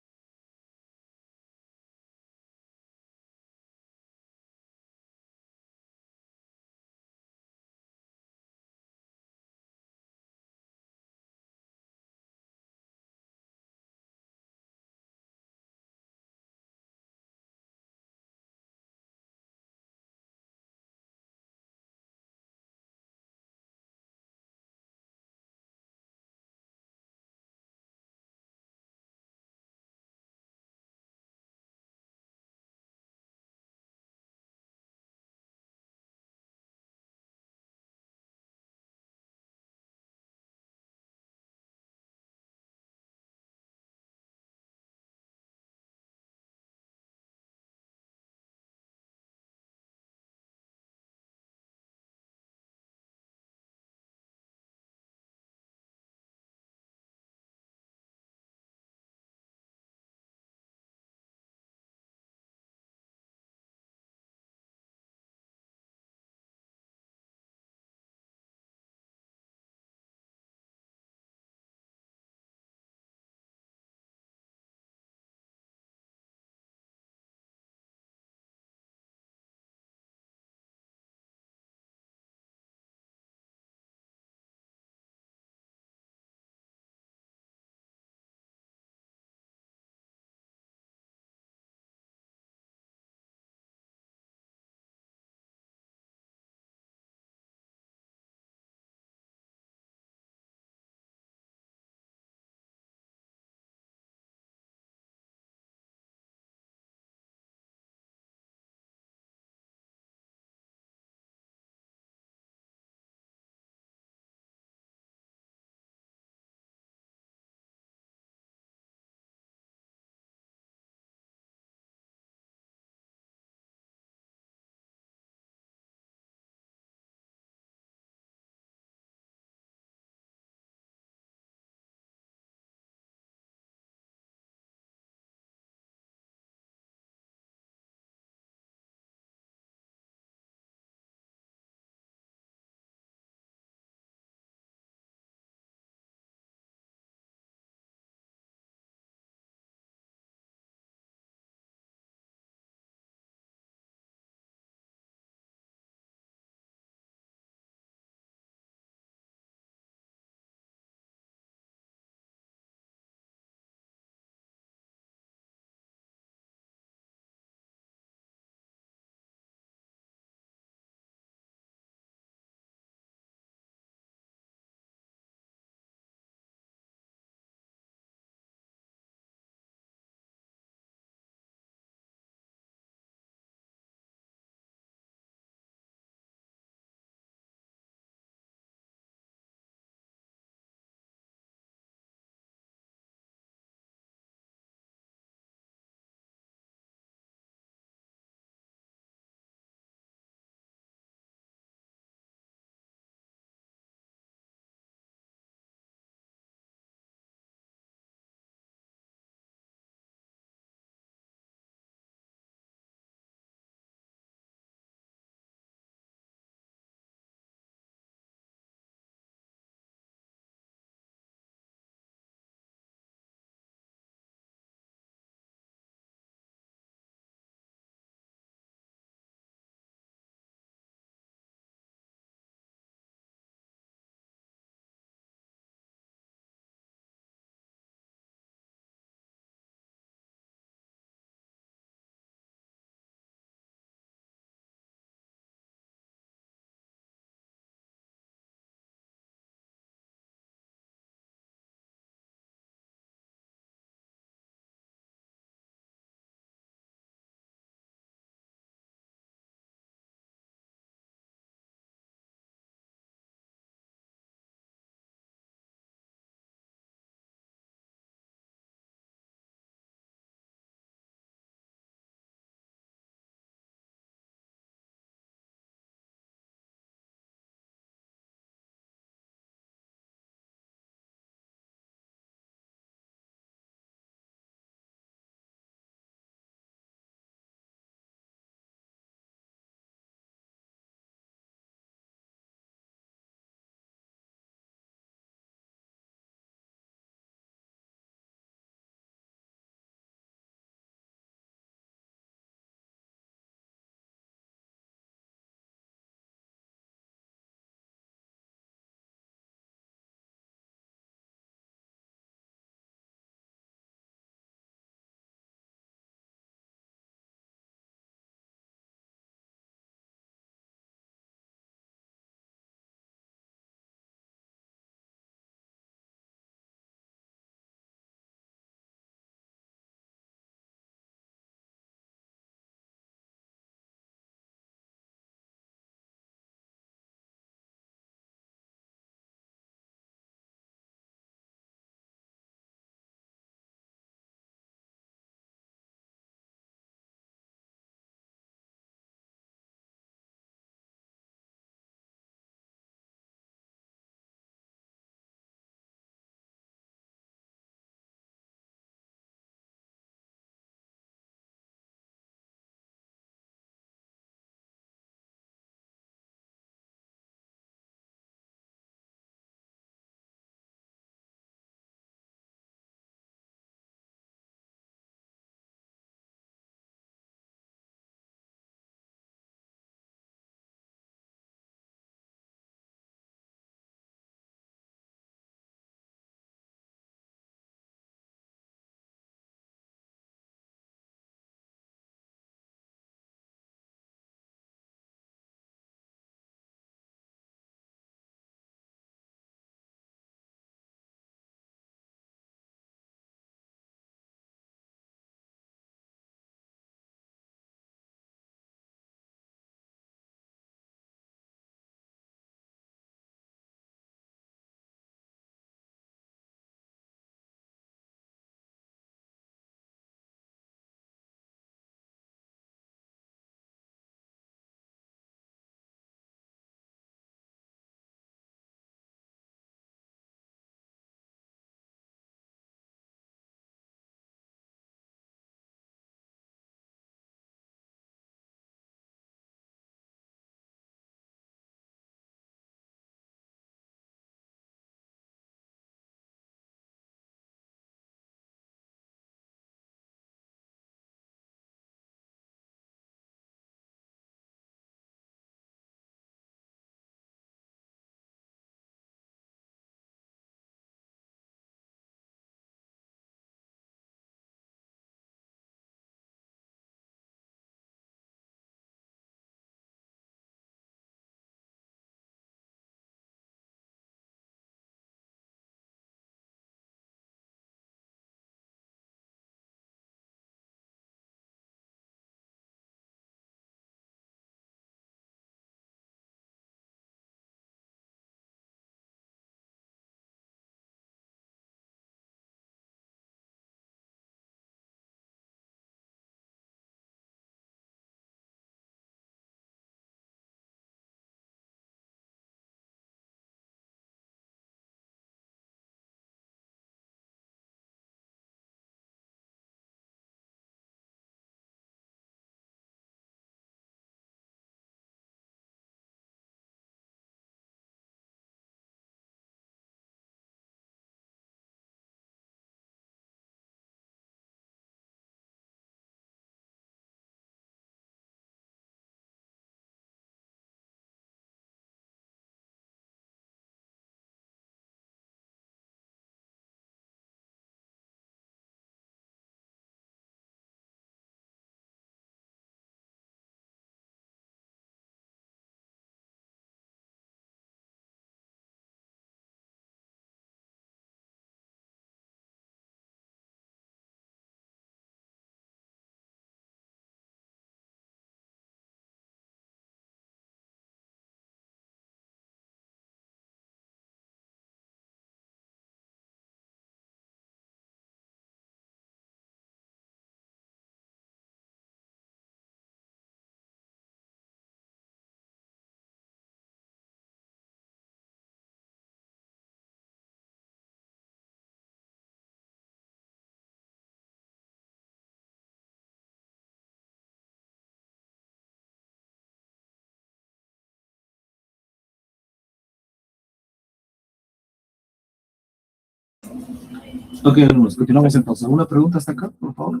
Ok, alumnos, continuamos entonces. ¿Alguna pregunta hasta acá, por favor?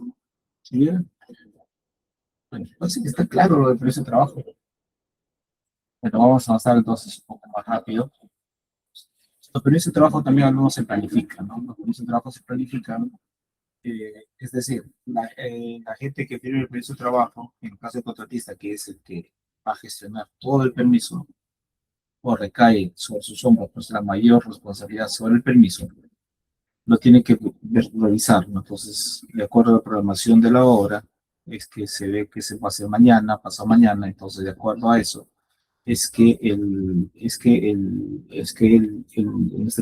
¿Sí bien? Bueno, parece que está claro lo del permiso de trabajo. Pero vamos a avanzar entonces un poco más rápido. Los permisos de trabajo también algunos se planifican, ¿no? Los permisos de trabajo se planifican, es decir, la gente que tiene el permiso de trabajo, en el caso del contratista, que es el que va a gestionar todo el permiso, o recae sobre sus hombros, pues la mayor responsabilidad sobre el permiso, lo tiene que revisar, ¿no? Entonces, de acuerdo a la programación de la obra, es que se ve que se va a hacer mañana, pasado mañana, entonces de acuerdo a eso, en este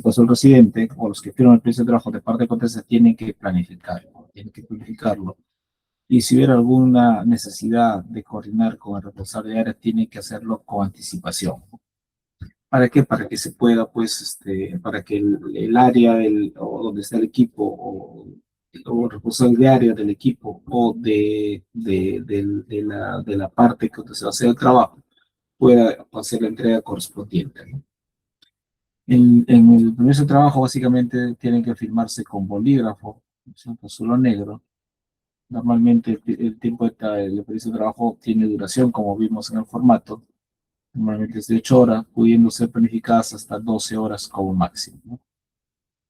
caso el residente o los que firman el permiso de trabajo de parte de contratista tienen que planificarlo, tienen que planificarlo. Y si hubiera alguna necesidad de coordinar con el responsable de área, tiene que hacerlo con anticipación. ¿Para qué? Para que se pueda, pues, para que el área o donde está el equipo o el responsable de área del equipo o de la parte que se va a hacer el trabajo pueda hacer la entrega correspondiente, ¿no? En el permiso de trabajo básicamente tienen que firmarse con bolígrafo, ¿no es cierto? Solo negro. Normalmente el tiempo del permiso de trabajo tiene duración, como vimos en el formato. Normalmente es de 8 horas, pudiendo ser planificadas hasta 12 horas como máximo, ¿no?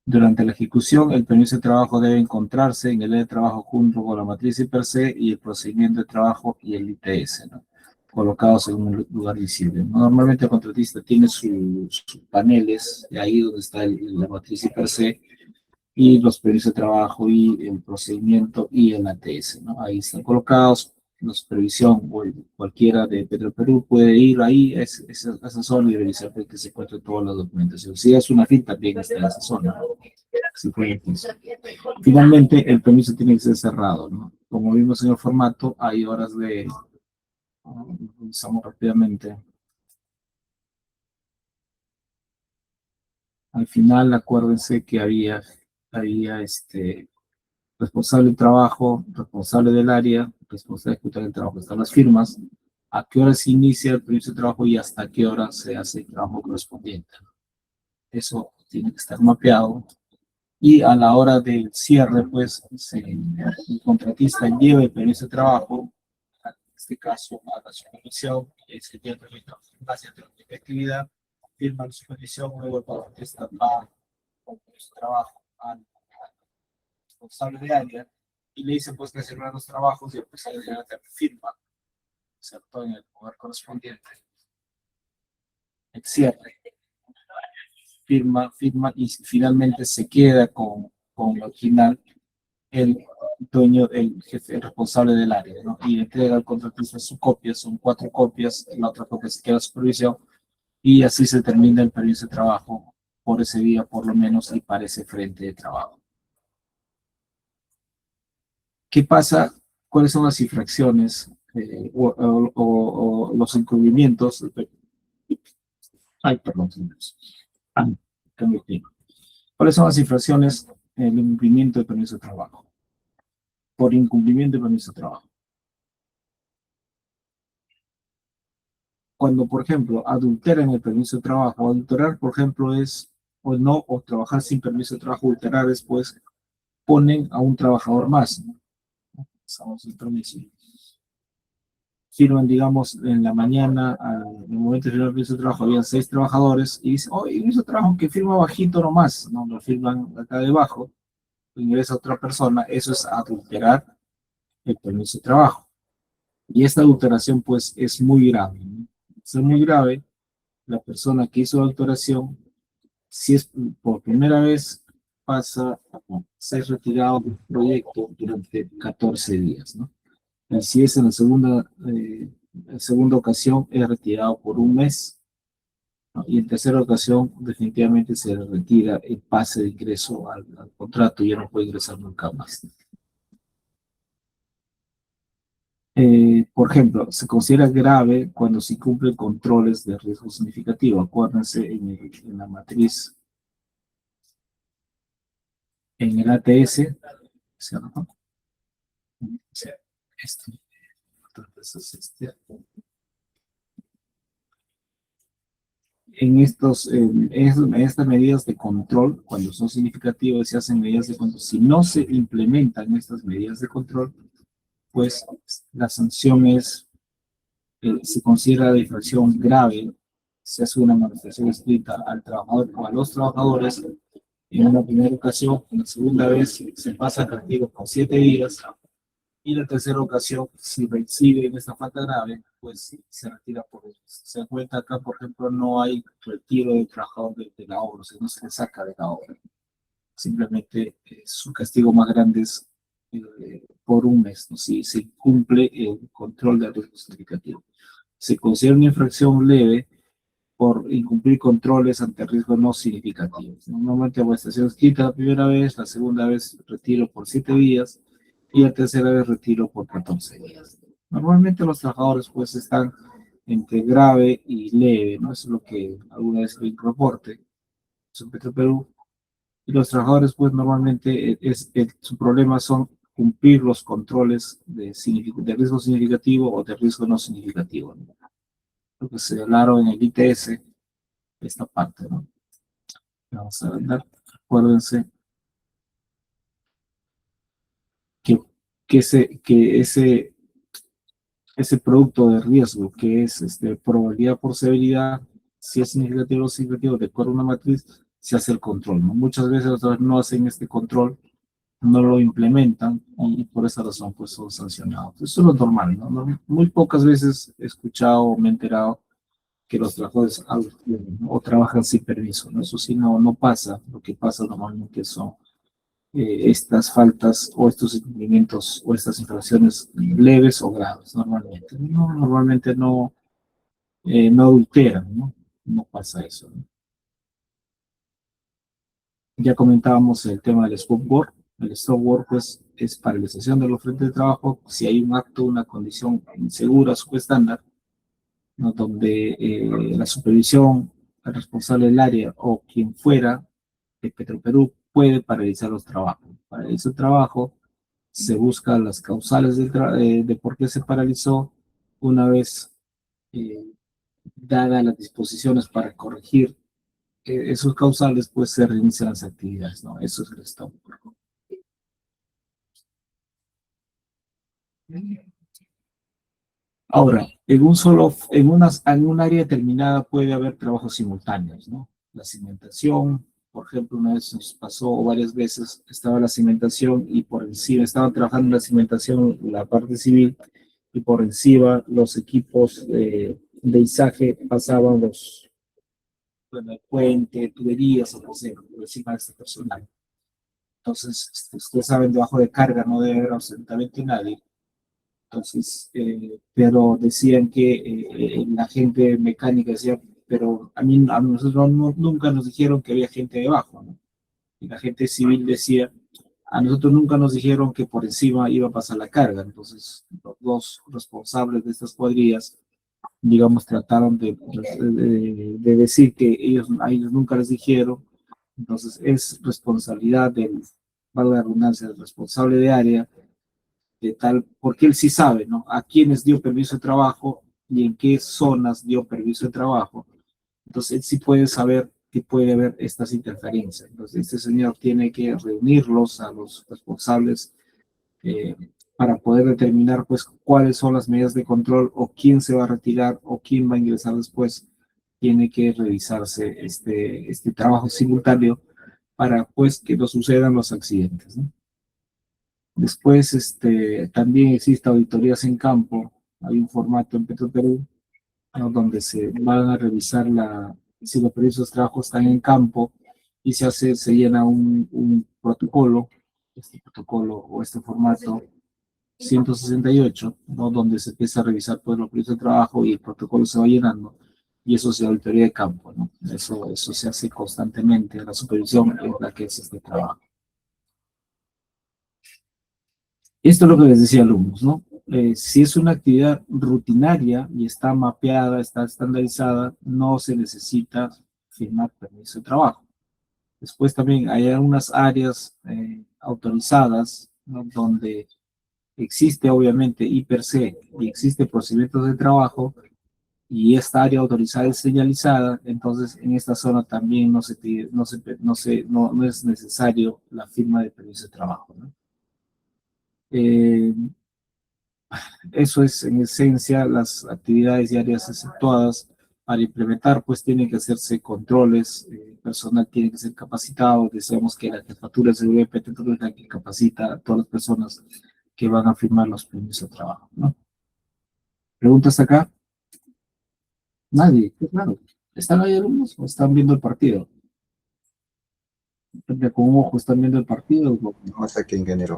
Durante la ejecución, el permiso de trabajo debe encontrarse en el área de trabajo junto con la matriz y per se y el procedimiento de trabajo y el ITS, ¿no? Colocados en un lugar visible, ¿no? Normalmente el contratista tiene sus paneles, de ahí donde está la matriz y per se, y los permisos de trabajo y el procedimiento y el ATS, ¿no? Ahí están colocados. La supervisión o cualquiera de Petroperú puede ir ahí a esa zona y revisar que se encuentre toda la documentación. Si es una FIT, también está en esa zona, ¿no? Si puede, pues. Finalmente, el permiso tiene que ser cerrado, ¿no? Como vimos en el formato, hay horas de... Usamos rápidamente. Al final, acuérdense que había responsable del trabajo, responsable del área, responsable de ejecutar el trabajo. Están las firmas, a qué hora se inicia el permiso de trabajo y hasta qué hora se hace el trabajo correspondiente. Eso tiene que estar mapeado. Y a la hora del cierre, pues, el contratista lleva el permiso de trabajo, en este caso a la supervisión, y se tiene permiso de actividad, firma la supervisión, luego el contratista va con el permiso de trabajo al responsable de área y le dice pues que se los trabajos y el responsable de área firma, ¿cierto? En el lugar correspondiente, el cierre, firma y finalmente se queda con al final el dueño, el jefe, el responsable del área, ¿no? Y entrega al contratista su copia, son 4 copias, la otra copia se queda a supervisión y así se termina el permiso de trabajo por ese día, por lo menos, y para ese frente de trabajo. ¿Qué pasa? ¿Cuáles son las infracciones o los incumplimientos? Ay, perdón, señores. Cambio de tema. ¿Cuáles son las infracciones en el incumplimiento de permiso de trabajo? Por incumplimiento de permiso de trabajo. Cuando, por ejemplo, adulteran el permiso de trabajo, adulterar, por ejemplo, es o no, o trabajar sin permiso de trabajo, adulterar después, ponen a un trabajador más, ¿no? Estamos en permiso. Firman, digamos, en la mañana, en el momento de firmar el permiso de trabajo, habían 6 trabajadores y dicen, oh, y ese trabajo que firma bajito nomás, no lo firman acá debajo, ingresa otra persona, eso es adulterar el permiso de trabajo. Y esta adulteración, pues, es muy grave, ¿no? Es muy grave. La persona que hizo la adulteración, si es por primera vez, pasa a ser retirado del proyecto durante 14 días, ¿no? Y si es en la segunda ocasión, es retirado por un mes, ¿no? Y en tercera ocasión, definitivamente se retira el pase de ingreso al contrato y ya no puede ingresar nunca más. Por ejemplo, se considera grave cuando se cumplen controles de riesgo significativo. Acuérdense en la matriz, en el ATS, ¿cierto? Sí, esto. Entonces, en estas medidas de control, cuando son significativas, se hacen medidas de control. Si no se implementan estas medidas de control, pues la sanción se considera de infracción grave, se hace una manifestación escrita al trabajador o a los trabajadores en una primera ocasión, en la segunda vez se pasa el castigo por 7 días, y la tercera ocasión, si reincide en esta falta grave, pues se retira por ellos. Se da cuenta acá, por ejemplo, no hay retiro del trabajador de la obra, o sea, no se le saca de la obra. Simplemente su castigo más grande es por un mes, ¿no? Si se cumple el control de riesgo significativo. Se considera una infracción leve por incumplir controles ante riesgos no significativos. Normalmente amonestación escrita la primera vez, la segunda vez retiro por 7 días y la tercera vez retiro por 14 días. Normalmente los trabajadores pues están entre grave y leve, ¿no? Eso es lo que alguna vez vi en reporte en Perú. Y los trabajadores pues normalmente su problema son cumplir los controles de riesgo significativo o de riesgo no significativo, ¿no? Lo que se hablaron en el ITS, esta parte, ¿no? Vamos a ver, acuérdense que, ese producto de riesgo que es probabilidad por severidad, si es significativo o significativo, de acuerdo a una matriz, se hace el control, ¿no? Muchas veces los trabajadores no hacen este control, no lo implementan y por esa razón pues son sancionados. Eso es lo normal, ¿no? Muy pocas veces he escuchado o me he enterado que los trabajadores o trabajan sin permiso, ¿no? Eso sí no pasa. Lo que pasa normalmente son estas faltas o estos incumplimientos o estas infracciones leves o graves, normalmente. Normalmente no adulteran, ¿no? No pasa eso, ¿no? Ya comentábamos el tema del stop work. El stop work, pues, es paralización de los frentes de trabajo si hay un acto, una condición insegura, subestándar, ¿no? Donde la supervisión, el responsable del área o quien fuera de Petroperú puede paralizar los trabajos. Para ese trabajo se buscan las causales de por qué se paralizó. Una vez eh, dadas las disposiciones para corregir esos causales, pues se reinician las actividades, ¿no? Eso es el stop. Ahora, en un área determinada puede haber trabajos simultáneos, ¿no? La cimentación, por ejemplo, una vez nos pasó, o varias veces, estaba la cimentación y por encima, estaban trabajando en la cimentación la parte civil y por encima los equipos de izaje pasaban bueno, el puente, tuberías, o no sé, por encima de este personal. Entonces, ustedes saben, debajo de carga no debe haber absolutamente nadie. Entonces, pero decían que la gente mecánica decía, pero a nosotros nunca nos dijeron que había gente debajo, ¿no? Y la gente civil decía, a nosotros nunca nos dijeron que por encima iba a pasar la carga. Entonces, los dos responsables de estas cuadrillas, digamos, trataron de decir que a ellos nunca les dijeron. Entonces, es responsabilidad valga la redundancia, del responsable de área, de tal, porque él sí sabe, ¿no? A quiénes dio permiso de trabajo y en qué zonas dio permiso de trabajo. Entonces, él sí puede saber que puede haber estas interferencias. Entonces, este señor tiene que reunirlos a los responsables eh, para poder determinar, pues, cuáles son las medidas de control o quién se va a retirar o quién va a ingresar después. Tiene que revisarse este trabajo simultáneo para, pues, que no sucedan los accidentes, ¿no? Después, también existe auditorías en campo. Hay un formato en Petroperú, ¿no? Donde se van a revisar si los permisos de trabajo están en campo y se llena un protocolo, este protocolo o este formato 168, ¿no? Donde se empieza a revisar todos los permisos de trabajo y el protocolo se va llenando. Y eso es de auditoría de campo, ¿no? Eso se hace constantemente. La supervisión es la que es este trabajo. Esto es lo que les decía a alumnos, ¿no? Si es una actividad rutinaria y está mapeada, está estandarizada, no se necesita firmar permiso de trabajo. Después también hay algunas áreas autorizadas, ¿no? Donde existe obviamente IPRC y existe procedimientos de trabajo y esta área autorizada es señalizada, entonces en esta zona también no es necesario la firma de permiso de trabajo, ¿no? Eh, Eso es en esencia las actividades diarias efectuadas. Para implementar, pues tienen que hacerse controles, el personal tiene que ser capacitado. Deseamos que la jefatura de seguridad petrólica es la que capacita a todas las personas que van a firmar los permisos de trabajo, ¿no? ¿Preguntas acá? Nadie, qué claro. ¿Están ahí alumnos o están viendo el partido? Con un ojo están viendo el partido, No sé qué ingeniero.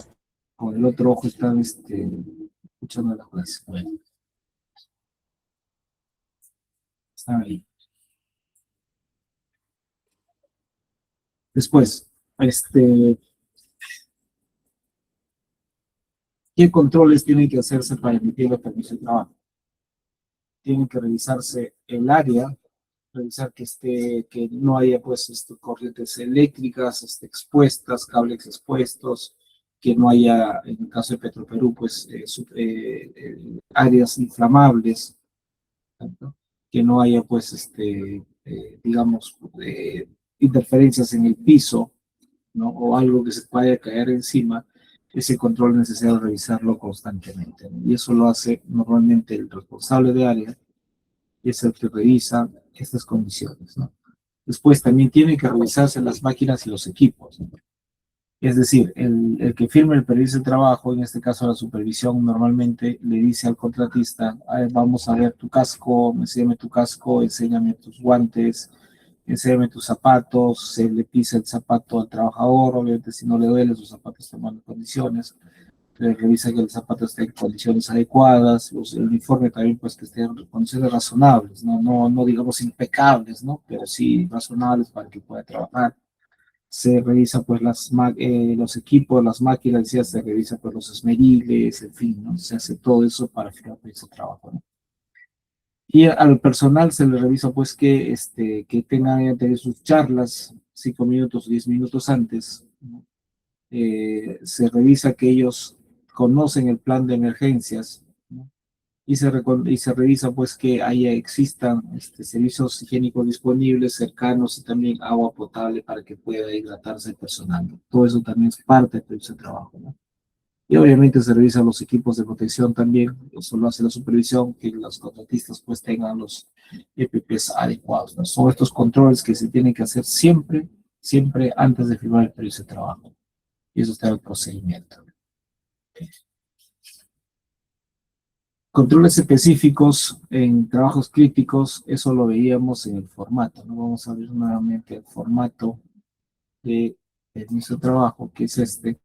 con el otro ojo están escuchando la clase. Bueno, están ahí. Después, ¿qué controles tienen que hacerse para emitir el permiso de trabajo? Tienen que revisarse el área, revisar que no haya pues corrientes eléctricas expuestas, cables expuestos, que no haya, en el caso de Petroperú, pues áreas inflamables, ¿no? Que no haya pues digamos, interferencias en el piso, ¿no? O algo que se vaya a caer encima. Ese control es necesario revisarlo constantemente, ¿no? Y eso lo hace normalmente el responsable de área, y es el que revisa estas condiciones, ¿no? Después también tienen que revisarse las máquinas y los equipos, ¿no? Es decir, el que firme el permiso de trabajo, en este caso la supervisión, normalmente le dice al contratista: "A ver, vamos a ver tu casco, enséñame tu casco, enséñame tus guantes, enséñame tus zapatos". Se le pisa el zapato al trabajador, obviamente si no le duele, sus zapatos están en buenas condiciones. Revisa que el zapato esté en condiciones adecuadas, el uniforme también pues que esté en condiciones razonables, no digamos impecables, ¿no? Pero sí razonables para que pueda trabajar. Se revisa pues los equipos, las máquinas, ya se revisa pues los esmeriles, en fin, ¿no? Se hace todo eso para fijar ese trabajo, ¿no? Y al personal se le revisa pues que tengan sus charlas 5 minutos o 10 minutos antes, ¿no? Se revisa que ellos conocen el plan de emergencias, ¿no? Y se revisa pues que existan servicios higiénicos disponibles, cercanos, y también agua potable para que pueda hidratarse el personal, ¿no? Todo eso también es parte de ese trabajo, ¿no? Y obviamente se revisan los equipos de protección también. Eso lo hace la supervisión, que los contratistas pues tengan los EPPs adecuados, ¿no? Son estos controles que se tienen que hacer siempre, siempre antes de firmar el permiso de trabajo. Y eso está en el procedimiento. Controles específicos en trabajos críticos, eso lo veíamos en el formato, ¿no? Vamos a ver nuevamente el formato de permiso de trabajo, que es este.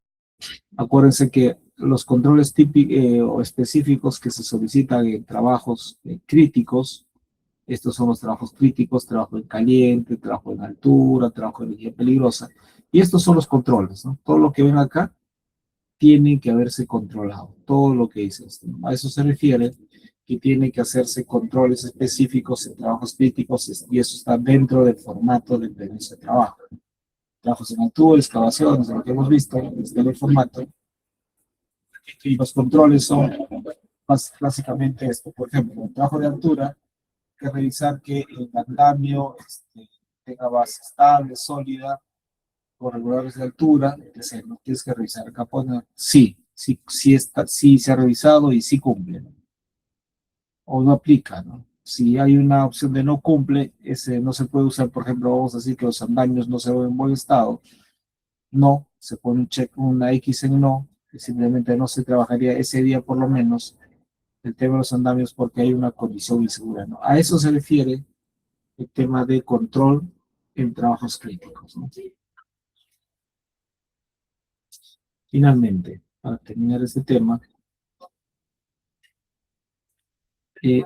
Acuérdense que los controles típicos o específicos que se solicitan en trabajos críticos, estos son los trabajos críticos: trabajo en caliente, trabajo en altura, trabajo en energía peligrosa. Y estos son los controles, ¿no? Todo lo que ven acá tiene que haberse controlado, todo lo que dice esto, ¿no? A eso se refiere, que tiene que hacerse controles específicos en trabajos críticos, y eso está dentro del formato del permiso de trabajo. Trabajos en altura, excavaciones, lo que hemos visto, está en el formato. Y los controles son básicamente esto. Por ejemplo, en trabajo de altura, hay que revisar que el andamio tenga base estable, sólida, con reguladores de altura, etc. No tienes que revisar. Acá pone sí se ha revisado y sí cumple, ¿no? O no aplica, ¿no? Si hay una opción de no cumple, ese no se puede usar. Por ejemplo, vamos a decir que los andamios no se ven en buen estado. No, se pone una X en no, que simplemente no se trabajaría ese día por lo menos el tema de los andamios porque hay una condición insegura, ¿no? A eso se refiere el tema de control en trabajos críticos, ¿no? Finalmente, para terminar este tema, eh,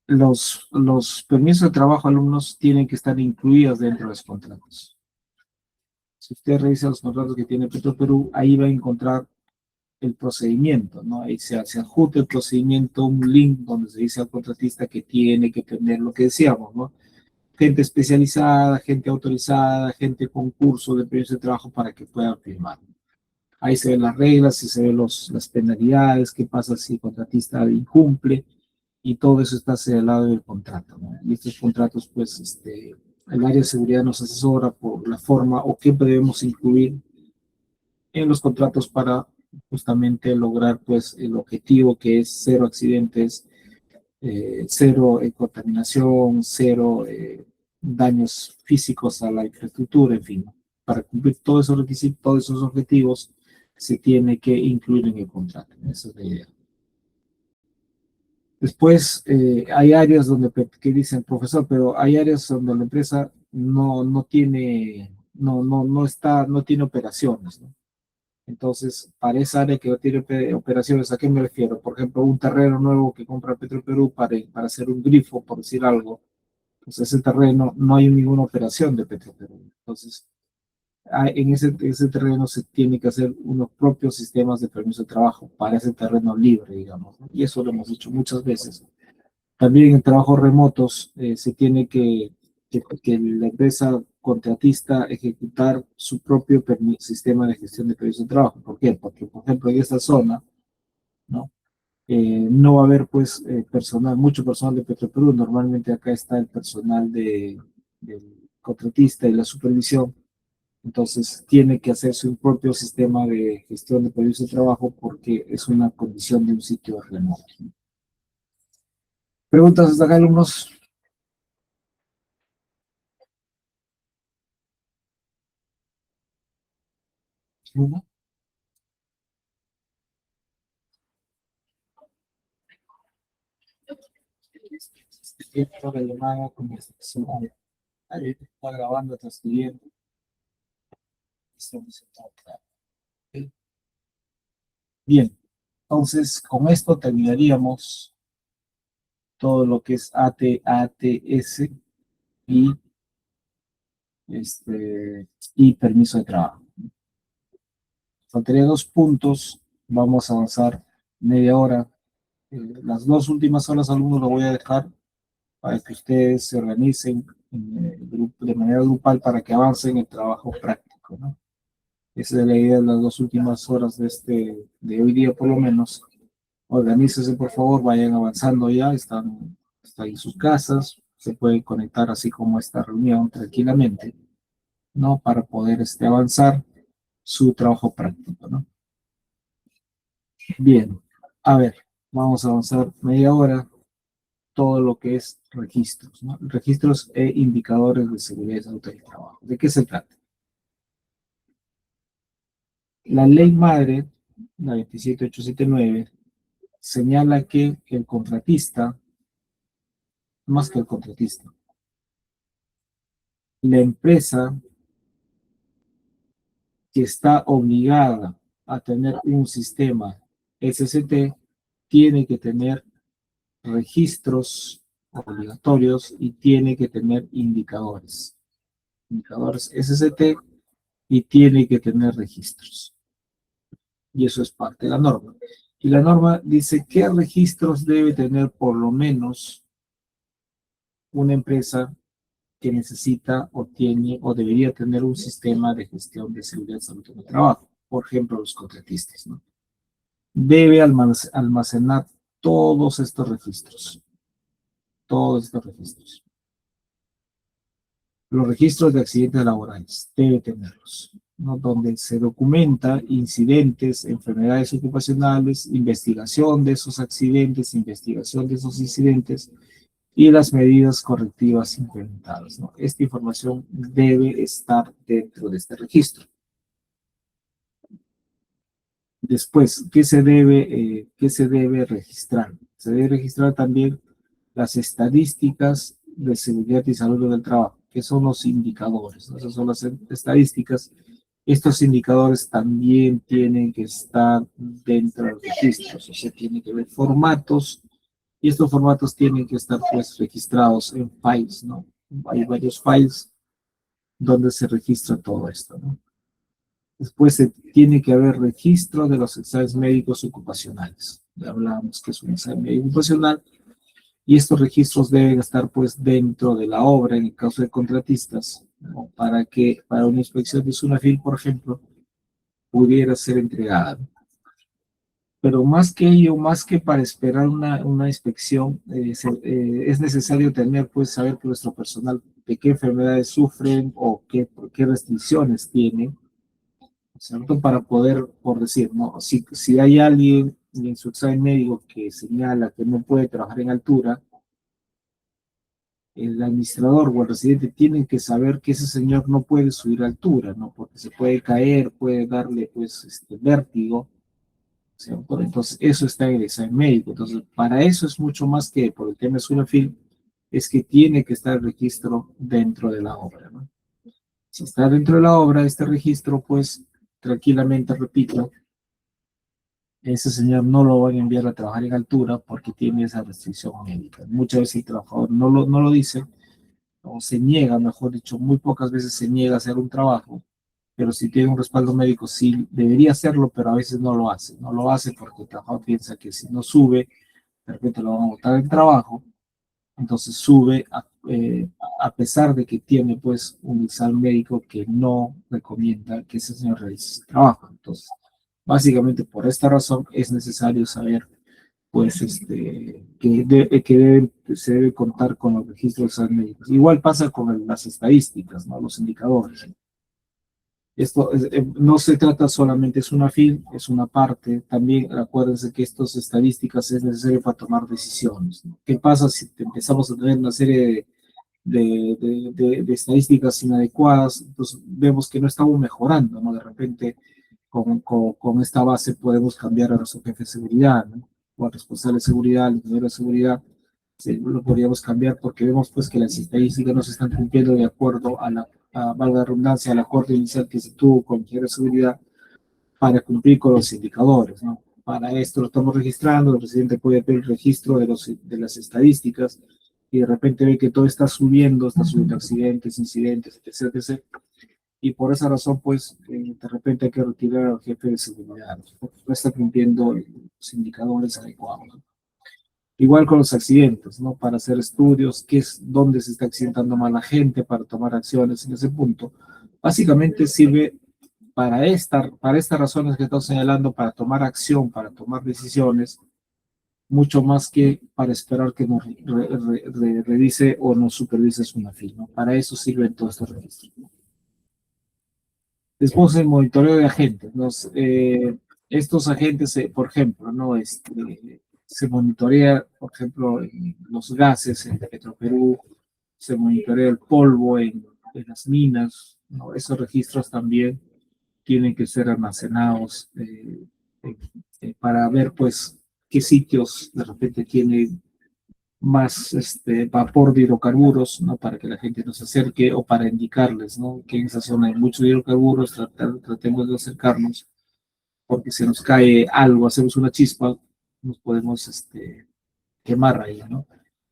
los permisos de trabajo a alumnos tienen que estar incluidos dentro de los contratos. Si usted revisa los contratos que tiene Petroperú, ahí va a encontrar el procedimiento, ¿no? Ahí se adjunta el procedimiento, un link donde se dice al contratista que tiene que tener lo que decíamos, ¿no? Gente especializada, gente autorizada, gente con curso de permiso de trabajo para que puedan firmar. Ahí se ven las reglas, y se ven las penalidades, qué pasa si el contratista incumple. y todo eso está señalado en el contrato, ¿no? Y estos contratos, pues, el área de seguridad nos asesora por la forma o qué debemos incluir en los contratos para justamente lograr, pues, el objetivo que es cero accidentes, cero contaminación, cero daños físicos a la infraestructura, en fin, ¿no? Para cumplir todos esos requisitos, todos esos objetivos, se tiene que incluir en el contrato. Esa es la idea. Después, hay áreas donde que dicen, profesor, pero hay áreas donde la empresa no tiene, no tiene operaciones, ¿no? Entonces, para esa área que no tiene operaciones, ¿a qué me refiero? Por ejemplo, un terreno nuevo que compra Petroperú para hacer un grifo, por decir algo, pues ese terreno no hay ninguna operación de Petroperú. Entonces, en ese terreno se tiene que hacer unos propios sistemas de permiso de trabajo para ese terreno libre, digamos, ¿no? Y eso lo hemos dicho muchas veces. También en trabajos remotos se tiene que la empresa contratista ejecutar su propio sistema de gestión de permiso de trabajo. ¿Por qué? Porque, por ejemplo, en esta zona, ¿no? No va a haber, pues, mucho personal de Petroperú. Normalmente acá está el personal del contratista y la supervisión. Entonces, tiene que hacerse un propio sistema de gestión de permiso de trabajo porque es una condición de un sitio remoto. ¿Preguntas hasta acá, alumnos? ¿No? Esta la llamada conversación. Ahí está grabando, está escribiendo. Estamos en todo claro. ¿Ok? Bien, entonces con esto terminaríamos todo lo que es ATS y, y permiso de trabajo. Faltaría 2 puntos, vamos a avanzar media hora. Las 2 últimas horas, alumnos, lo voy a dejar para que ustedes se organicen de manera grupal para que avancen el trabajo práctico, ¿no? Esa es la idea de las 2 últimas horas de hoy día, por lo menos. Organícense, por favor, vayan avanzando ya, están en sus casas, se pueden conectar así como esta reunión tranquilamente, ¿no? Para poder avanzar su trabajo práctico, ¿no? Bien, a ver, vamos a avanzar media hora, todo lo que es registros, ¿no? Registros e indicadores de seguridad y salud del trabajo. ¿De qué se trata? La ley madre, la 27879, señala que el contratista, más que el contratista, la empresa que está obligada a tener un sistema SST tiene que tener registros obligatorios y tiene que tener indicadores SST y tiene que tener registros. Y eso es parte de la norma. Y la norma dice qué registros debe tener por lo menos una empresa que necesita o tiene o debería tener un sistema de gestión de seguridad y salud en el trabajo. Por ejemplo, los contratistas, ¿no? Debe almacenar todos estos registros. Todos estos registros. Los registros de accidentes laborales, debe tenerlos, ¿no? Donde se documenta incidentes, enfermedades ocupacionales, investigación de esos accidentes, investigación de esos incidentes y las medidas correctivas implementadas, ¿no? Esta información debe estar dentro de este registro. Después, ¿qué se debe registrar? Se debe registrar también las estadísticas de seguridad y salud del trabajo, que son los indicadores, ¿no? Esas son las estadísticas. Estos indicadores también tienen que estar dentro de los registros, o sea, tienen que haber formatos, y estos formatos tienen que estar, pues, registrados en files, ¿no? Hay varios files donde se registra todo esto, ¿no? Después tiene que haber registro de los exámenes médicos ocupacionales. Ya hablábamos que es un examen médico ocupacional, y estos registros deben estar, pues, dentro de la obra en el caso de contratistas, ¿no? Para que para una inspección de SUNAFIL, por ejemplo, pudiera ser entregada. Pero más que ello, más que para esperar una inspección, es necesario tener, pues, saber que nuestro personal de qué enfermedades sufren o qué restricciones tienen, ¿cierto? Para poder, por decir, ¿no? Si hay alguien en su examen médico que señala que no puede trabajar en altura, el administrador o el residente tienen que saber que ese señor no puede subir a altura, ¿no? Porque se puede caer, puede darle, pues, vértigo, ¿cierto? Entonces, eso está en el examen médico. Entonces, para eso es mucho más que por el tema de Sunafil, es que tiene que estar el registro dentro de la obra, ¿no? Si está dentro de la obra, este registro, pues, tranquilamente, repito, ese señor no lo van a enviar a trabajar en altura porque tiene esa restricción médica. Muchas veces el trabajador no lo dice, o se niega, mejor dicho, muy pocas veces se niega a hacer un trabajo, pero si tiene un respaldo médico, sí debería hacerlo, pero a veces no lo hace. No lo hace porque el trabajador piensa que si no sube, de repente lo van a botar del trabajo, entonces sube a pesar de que tiene pues un examen médico que no recomienda que ese señor realice ese trabajo. Entonces, básicamente por esta razón es necesario saber pues se debe contar con los registros de exámenes médicos. Igual pasa con las estadísticas, ¿no? Los indicadores. Esto no se trata solamente, es una fin, es una parte. También acuérdense que estas estadísticas es necesario para tomar decisiones, ¿no? ¿Qué pasa si empezamos a tener una serie de estadísticas inadecuadas? Entonces vemos que no estamos mejorando, ¿no? De repente con esta base podemos cambiar a nuestro jefe de seguridad, ¿no? O al responsable de seguridad, al ingeniero de seguridad, sí, lo podríamos cambiar porque vemos pues que las estadísticas no se están cumpliendo de acuerdo valga la redundancia, al acuerdo inicial que se tuvo con el ingeniero de seguridad para cumplir con los indicadores, ¿no? Para esto lo estamos registrando, el presidente puede pedir el registro de las estadísticas y de repente ve que todo está subiendo accidentes, incidentes, etc, etc. Y por esa razón, pues, de repente hay que retirar al jefe de seguridad, ¿no? Porque no está cumpliendo los indicadores adecuados, ¿no? Igual con los accidentes, ¿no? Para hacer estudios, dónde se está accidentando más la gente, para tomar acciones en ese punto. Básicamente sirve para estas razones que estamos señalando, para tomar acción, para tomar decisiones, mucho más que para esperar que nos revise o nos supervise una FIL, ¿no? Para eso sirven todos estos registros. Después el monitoreo de agentes. Estos agentes, por ejemplo, ¿no? Se monitorea, por ejemplo, los gases en Petroperú, se monitorea el polvo en las minas, ¿no? Esos registros también tienen que ser almacenados para ver, pues, qué sitios de repente tienen más vapor de hidrocarburos, ¿no? Para que la gente no se acerque o para indicarles, ¿no? Que en esa zona hay muchos hidrocarburos, tratemos de acercarnos, porque si nos cae algo, hacemos una chispa, nos podemos quemar ahí, ¿no?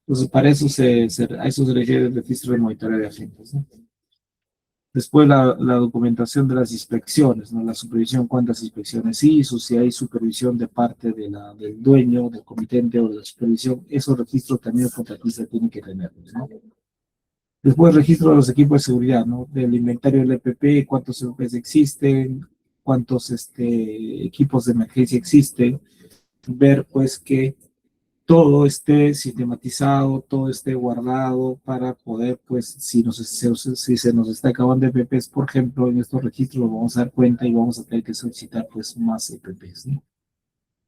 Entonces, para eso a eso se requiere el registro de monitoreo de agentes, ¿no? Después la documentación de las inspecciones, ¿no? La supervisión, cuántas inspecciones hizo, si hay supervisión de parte del dueño, del comitente o de la supervisión, esos registros también el contratista tiene que tenerlos, ¿no? Después registro de los equipos de seguridad, ¿no? Del inventario del EPP, cuántos EPPs existen, cuántos equipos de emergencia existen, ver pues que todo esté sistematizado, todo esté guardado para poder, pues, si se nos está acabando EPPs, por ejemplo, en estos registros lo vamos a dar cuenta y vamos a tener que solicitar, pues, más EPPs, ¿no?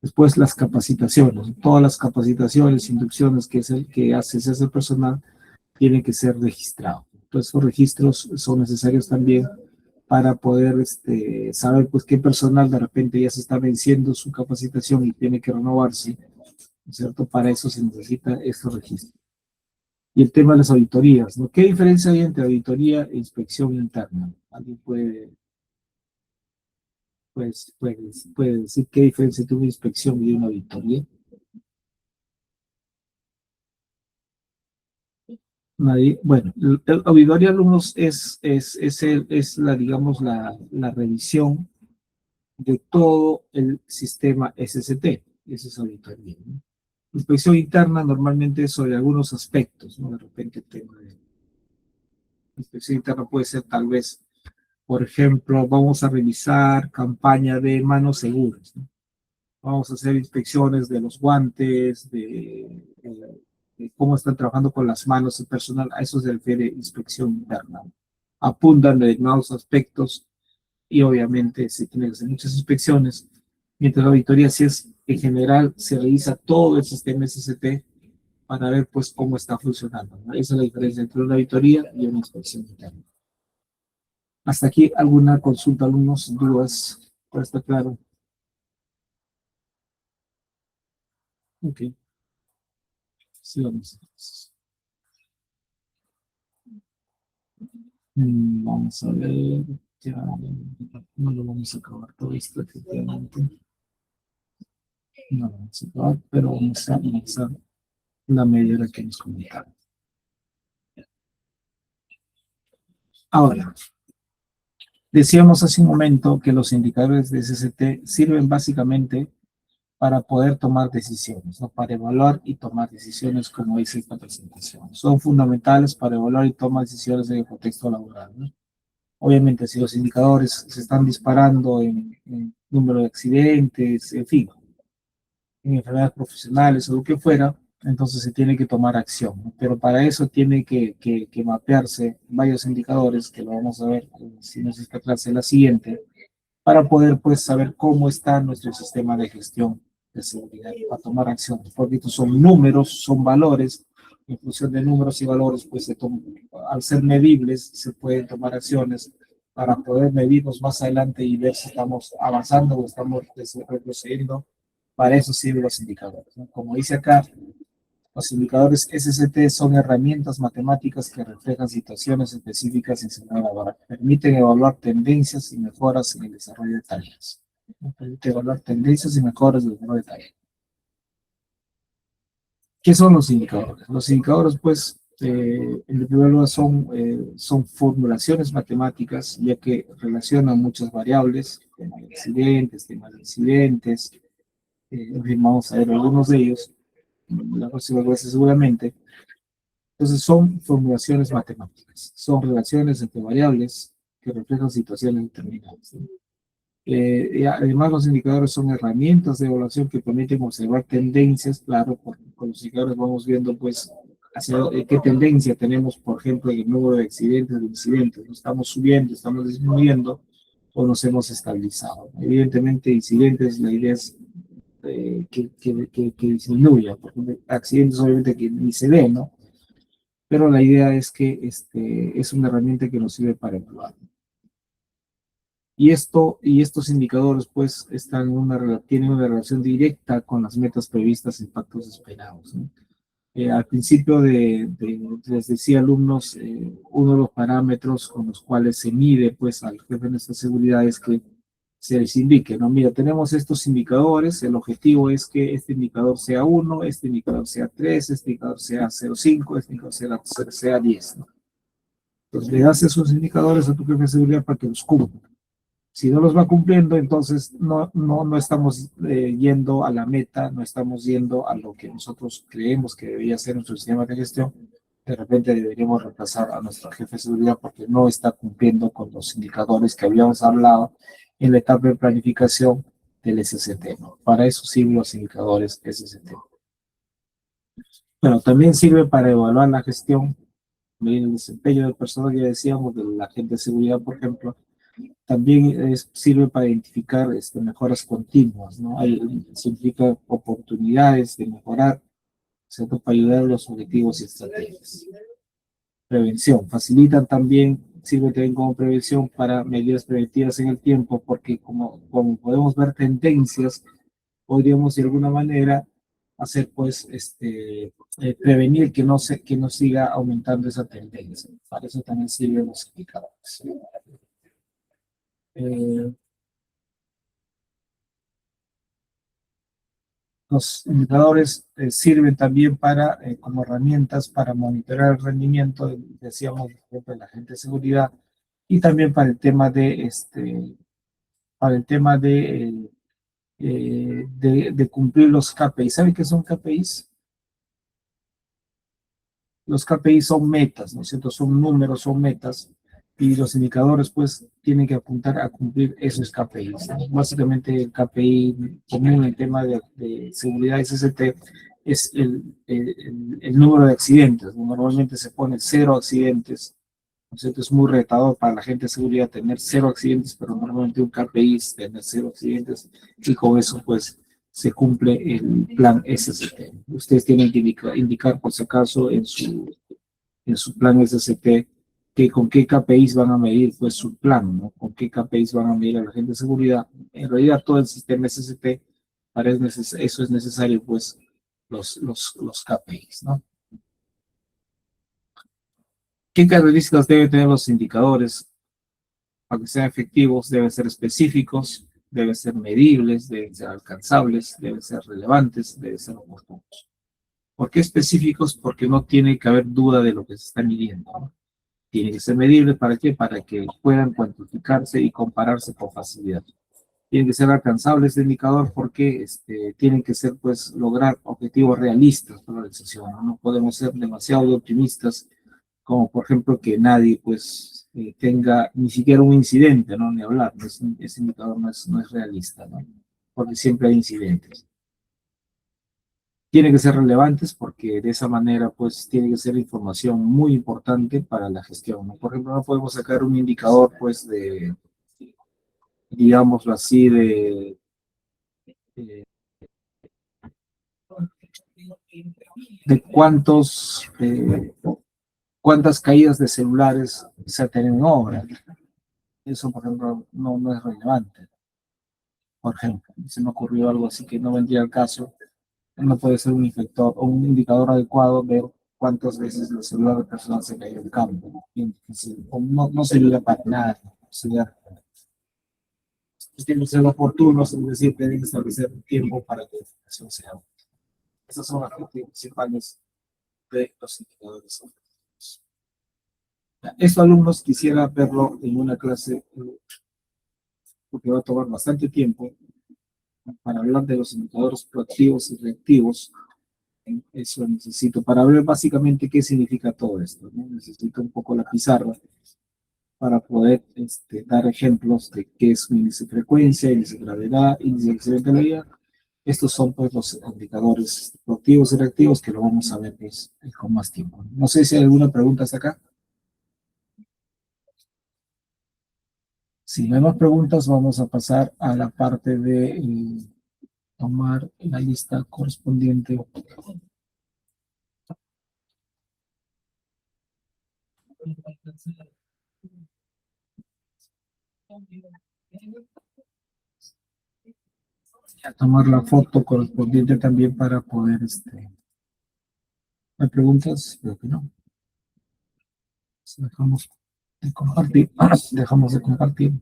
Después las capacitaciones, todas las capacitaciones, inducciones que hace ese personal tienen que ser registrados. Entonces, esos registros son necesarios también para poder saber, pues, qué personal de repente ya se está venciendo su capacitación y tiene que renovarse, ¿cierto? Para eso se necesita estos registros. Y el tema de las auditorías, ¿no? ¿Qué diferencia hay entre auditoría e inspección interna? ¿Alguien puede decir qué diferencia entre una inspección y una auditoría? Nadie. Bueno, la auditoría de alumnos es digamos, la revisión de todo el sistema SST. Esa es auditoría, ¿no? Inspección interna normalmente es sobre algunos aspectos, ¿no? De repente el tema de inspección interna puede ser tal vez, por ejemplo, vamos a revisar campaña de manos seguras, ¿no? Vamos a hacer inspecciones de los guantes, de cómo están trabajando con las manos el personal. A eso se refiere inspección interna. Apuntan de determinados aspectos y obviamente se tienen que hacer muchas inspecciones. Mientras la auditoría, si es en general, se revisa todo el sistema SST para ver pues cómo está funcionando, ¿no? Esa es la diferencia entre una auditoría y una inspección interna. Hasta aquí, ¿alguna consulta, alumnos, dudas? ¿Todo está claro? Ok. Sigamos. Vamos a ver. Ya no lo vamos a acabar todo esto, efectivamente. No lo vamos a acabar, pero vamos a avanzar la media hora que nos comentaron. Ahora, decíamos hace un momento que los indicadores de SST sirven básicamente para poder tomar decisiones, ¿no? Para evaluar y tomar decisiones, como dice esta presentación. Son fundamentales para evaluar y tomar decisiones en el contexto laboral, ¿no? Obviamente, si los indicadores se están disparando en número de accidentes, en fin, en enfermedades profesionales o lo que fuera, entonces se tiene que tomar acción, ¿no? Pero para eso tiene que mapearse varios indicadores, que lo vamos a ver si no es esta clase, la siguiente, para poder pues saber cómo está nuestro sistema de gestión de seguridad, para tomar acción, porque estos son números, son valores, en función de números y valores, pues al ser medibles se pueden tomar acciones para poder medirnos más adelante y ver si estamos avanzando o estamos retrocediendo. Para eso sirven los indicadores, ¿no? Como dice acá, los indicadores SST son herramientas matemáticas que reflejan situaciones específicas en seguridad laboral. Permiten evaluar tendencias y mejoras en el desarrollo de tareas. Permite evaluar tendencias y mejoras en el desarrollo de tareas. ¿Qué son los indicadores? Los indicadores, pues, en primer lugar son formulaciones matemáticas, ya que relacionan muchas variables, temas de incidentes, en fin, vamos a ver algunos de ellos la próxima clase seguramente. Entonces son formulaciones matemáticas, son relaciones entre variables que reflejan situaciones determinadas, ¿no? Y además los indicadores son herramientas de evaluación que permiten observar tendencias, claro, con los indicadores vamos viendo pues hacia qué tendencia tenemos, por ejemplo, en el número de accidentes, de incidentes, ¿no? Estamos subiendo, estamos disminuyendo o nos hemos estabilizado. Evidentemente incidentes, la idea es que disminuya, porque accidentes obviamente que ni se ven, ¿no? Pero la idea es que es una herramienta que nos sirve para evaluar. Y estos indicadores, pues, tienen una relación directa con las metas previstas en pactos esperados, ¿no? Al principio les decía alumnos, uno de los parámetros con los cuales se mide, pues, al jefe de nuestra seguridad es que se les indique, ¿no? Mira, tenemos estos indicadores, el objetivo es que este indicador sea 1, este indicador sea 3, este indicador sea 0,5, este indicador sea 10, ¿no? Entonces le das esos indicadores a tu jefe de seguridad para que los cumpla. Si no los va cumpliendo, entonces no estamos yendo a la meta, no estamos yendo a lo que nosotros creemos que debería ser nuestro sistema de gestión. De repente deberíamos reemplazar a nuestro jefe de seguridad porque no está cumpliendo con los indicadores que habíamos hablado en la etapa de planificación del SST, ¿no? Para eso sirven los indicadores SST. Bueno, también sirve para evaluar la gestión, el desempeño del personal, ya decíamos, de la gente de seguridad, por ejemplo. También sirve para identificar mejoras continuas, ¿no? Significa oportunidades de mejorar, ¿cierto? Para ayudar a los objetivos y estrategias. Prevención. Facilitan también, sirve también como prevención para medidas preventivas en el tiempo, porque como podemos ver tendencias, podríamos de alguna manera hacer, pues, prevenir que no siga aumentando esa tendencia. Para eso también sirven los indicadores. Los indicadores sirven también como herramientas para monitorear el rendimiento, decíamos, de la gente de seguridad, y también para el tema de cumplir los KPIs. ¿Saben qué son KPIs? Los KPIs son metas, ¿no es cierto? Son números, son metas Y los indicadores, pues, tienen que apuntar a cumplir esos KPIs, ¿no? Básicamente, el KPI común en el tema de seguridad SST es el número de accidentes. Normalmente se pone 0 accidentes. Entonces, es muy retador para la gente de seguridad tener 0 accidentes, pero normalmente un KPI es tener 0 accidentes y con eso, pues, se cumple el plan SST. Ustedes tienen que indicar por si acaso, en su plan SST, que con qué KPIs van a medir, pues, su plan, ¿no? Con qué KPIs van a medir a la gente de seguridad. En realidad, todo el sistema SST, eso es necesario, pues, los KPIs, ¿no? ¿Qué características deben tener los indicadores para que sean efectivos? Deben ser específicos, deben ser medibles, deben ser alcanzables, deben ser relevantes, deben ser oportunos. ¿Por qué específicos? Porque no tiene que haber duda de lo que se está midiendo, ¿no? Tiene que ser medibles. ¿Para qué? Para que puedan cuantificarse y compararse con facilidad. Tienen que ser alcanzables de indicador porque tienen que ser, pues, lograr objetivos realistas para la organización, ¿no? No podemos ser demasiado optimistas, como por ejemplo que nadie, pues, tenga ni siquiera un incidente, ¿no? Ni hablar. Ese indicador no es realista, ¿no? Porque siempre hay incidentes. Tienen que ser relevantes porque de esa manera, pues, tiene que ser información muy importante para la gestión, ¿no? Por ejemplo, no podemos sacar un indicador, pues, digámoslo así, eh, de cuántas caídas de celulares se han tenido en obra. Eso, por ejemplo, no es relevante. Por ejemplo, se me ocurrió algo así que no vendría al caso. No puede ser un infector o un indicador adecuado ver cuántas veces el celular de personas se cayó del campo, ¿no? Bien difícil. O no serviría para nada. Sería, tienen que ser oportunos, es decir, deben establecer un tiempo para que la información sea útil. Esas son las principales de los indicadores. Esto, alumnos, quisiera verlo en una clase, porque va a tomar bastante tiempo para hablar de los indicadores proactivos y reactivos. Eso necesito para ver básicamente qué significa todo esto, ¿no? Necesito un poco la pizarra para poder dar ejemplos de qué es un índice de frecuencia, índice de gravedad, índice de accidente de la vida. Estos son, pues, los indicadores proactivos y reactivos que lo vamos a ver, pues, con más tiempo. No sé si hay alguna pregunta hasta acá. Si no hay más preguntas, vamos a pasar a la parte de tomar la lista correspondiente. A tomar la foto correspondiente también para poder, ¿hay preguntas? Creo que no. Dejamos de compartir. Dejamos de compartir.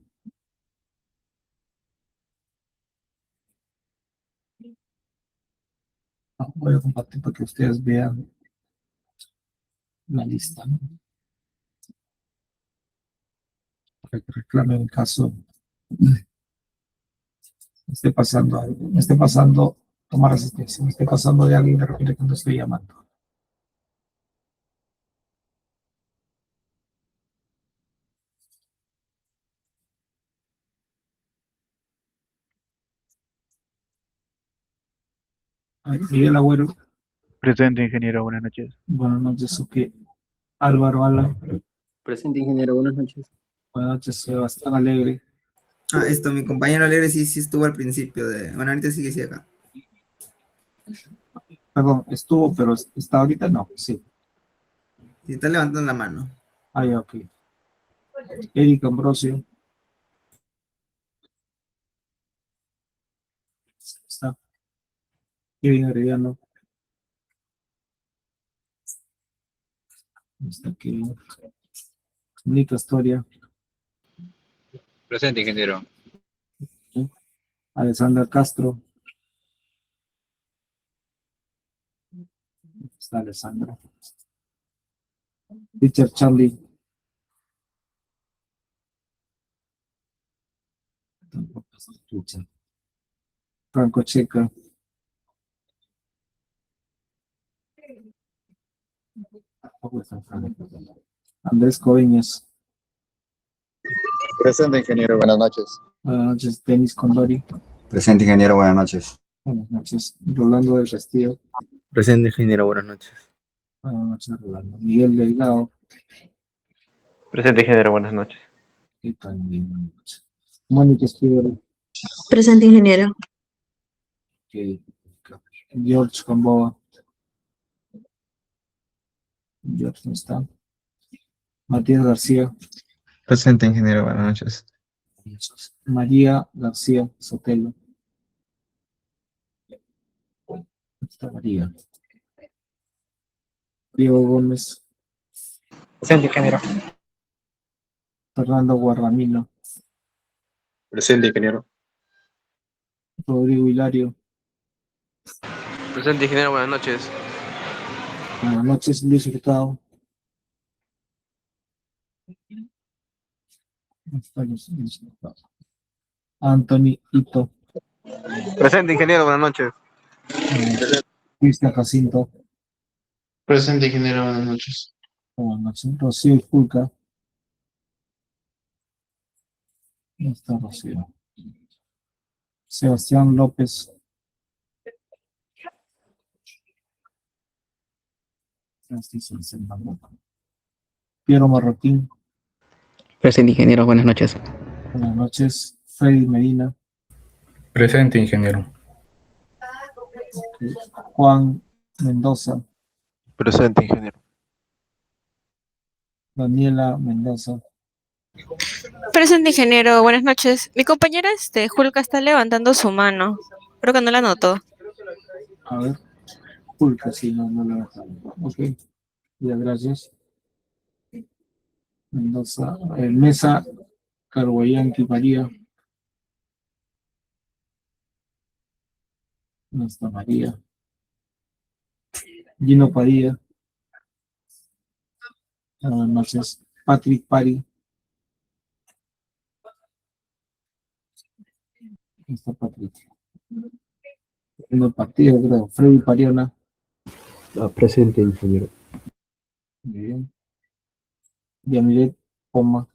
Voy a compartir para que ustedes vean la lista, ¿no? Para que reclamen el caso. Me esté pasando, tomar asistencia, me esté pasando de alguien de repente cuando estoy llamando. Ay, Miguel Agüero, Presente, ingeniero, buenas noches. buenas noches, ok. Álvaro Alan, Presente, ingeniero, buenas noches. buenas noches, Sebastián Alegre. Mi compañero Alegre sí estuvo al principio de. Bueno, ahorita sí acá. Perdón, estuvo, pero está ahorita no, sí. Si está levantando la mano. Ah, ya, ok. Eric Ambrosio. Está. Kevin Arellano. Está Kevin. Nica Astoria. Presente, ingeniero. Alessandra Castro. Está Alessandra. Richard Charlie. Tampoco está Richard. Franco Checa. Tampoco está Franco. Andrés Coveñas. Presente, ingeniero. Buenas noches. Buenas noches, Denis Condori. Presente, ingeniero. Buenas noches. Buenas noches, Rolando del Castillo. Presente, ingeniero. Buenas noches. Buenas noches, Rolando. Miguel Delgado. Presente, ingeniero, buenas noches. Y también buenas noches. Mónica Esquivel. Presente, ingeniero. George Gamboa. George no está. Matías García. Presente, ingeniero. Buenas noches. María García Sotelo. Está María. Diego Gómez. Presente, ingeniero. Fernando Guarramino. Presente, ingeniero. Rodrigo Hilario. Presente, ingeniero, buenas noches. Buenas noches, Luis Hurtado. Está Luis Hurtado. Anthony Ito. Presente, ingeniero, buenas noches. Cristian Jacinto. Presente, ingeniero, buenas noches. Buenas noches. Rocío Fulca. No está Rocío. Sebastián López. Piero Marroquín. Presente, ingeniero. Buenas noches. Buenas noches. Freddy Medina. Presente, ingeniero. Juan Mendoza. Presente, ingeniero. Daniela Mendoza. Presente, ingeniero. Buenas noches. Mi compañera Julka está levantando su mano. Creo que no la notó. A ver. Fulca, sí, no la notamos. Ok. Ya, gracias. Mendoza. Mesa Carguayanqui María. No está María. Gino Padilla. Buenas noches. Patrick Pari. No está Patrick. En el partido, creo. Freddy Pariona. Presente, ingeniero. Muy bien. Yamilet Poma.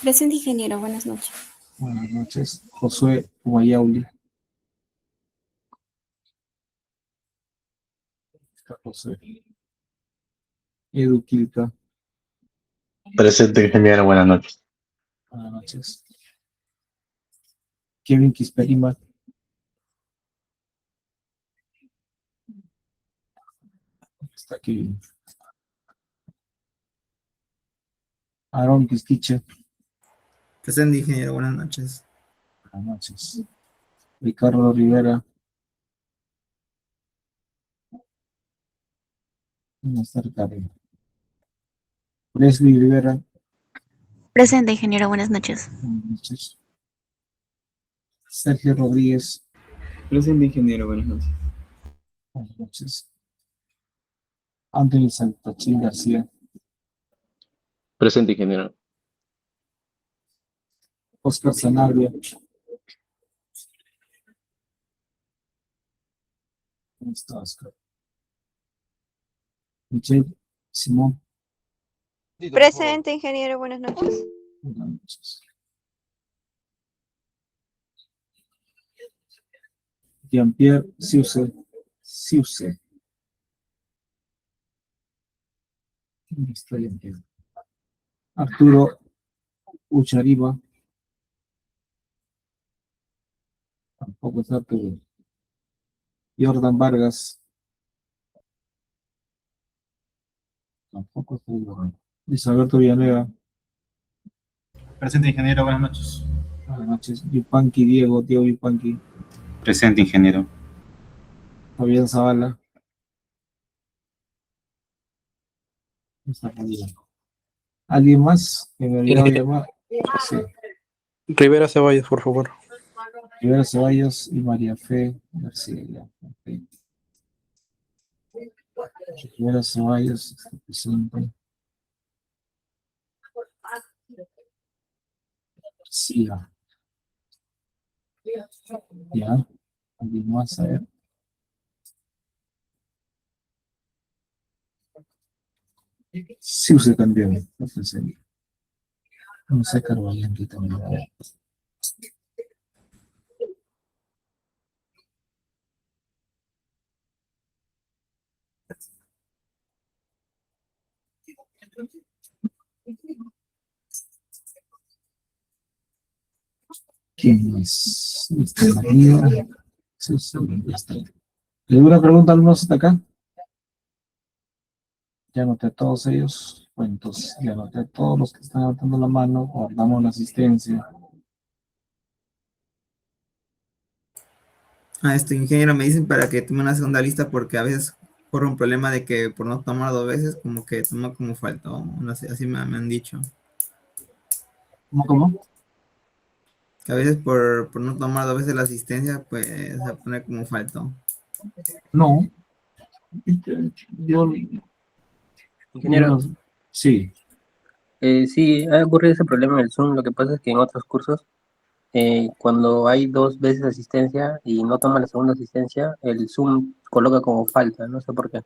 Presente, ingeniero. Buenas noches. Buenas noches. Josué Guayauli. Está Josué. Edu Quilca. Presente, ingeniero. Buenas noches. Buenas noches. Kevin Quisperima. Está Kevin. Aaron Quisquiche. Presente, ingeniero. Buenas noches. Buenas noches. Ricardo Rivera. No está Ricardo. Leslie Rivera. Presente, ingeniero. Buenas noches. Buenas noches. Sergio Rodríguez. Presente, ingeniero. Buenas noches. Buenas noches. Anthony Santachín García. Presente, ingeniero. Oscar Sanabria. ¿Cómo está Oscar? Michelle Simón. Presente, ingeniero, buenas noches. Buenas noches. Jean-Pierre Siuse. Siuse. ¿Dónde está Jean-Pierre? Arturo Uchariba. Tampoco está Arturo. Jordan Vargas. Tampoco está Jordan. Luis Alberto Villanueva. Presente, ingeniero. Buenas noches. Buenas noches. Yupanqui Diego Yupanqui. Presente, ingeniero. Fabián Zavala. No está Fabián. ¿Alguien más que me olvidado llamar? Sí. Rivera Ceballos, por favor. Rivera Ceballos y María Fe García. Ya. Okay. Rivera Ceballos está presente. Sí, ya. ¿Alguien más? A ver. Sí, usted también. Está presente. No sé, Carvalho, aquí también. A ver. ¿Quién más? María. Sí, sí, ya está. ¿Alguna pregunta algunos hasta acá? Ya anoté a todos ellos. Bueno, entonces ya anoté a todos los que están levantando la mano. Guardamos la asistencia. Ingeniero, me dicen para que tome una segunda lista porque a veces corre un problema de que por no tomar 2 veces, como que toma como faltó. No sé, así me han dicho. ¿Cómo? Que a veces por no tomar 2 veces la asistencia, pues se pone como faltó. No. Yo, Ingeniero, sí. sí, ha ocurrido ese problema en el Zoom. Lo que pasa es que en otros cursos, cuando hay 2 veces asistencia y no toma la segunda asistencia, el Zoom coloca como falta, no sé por qué.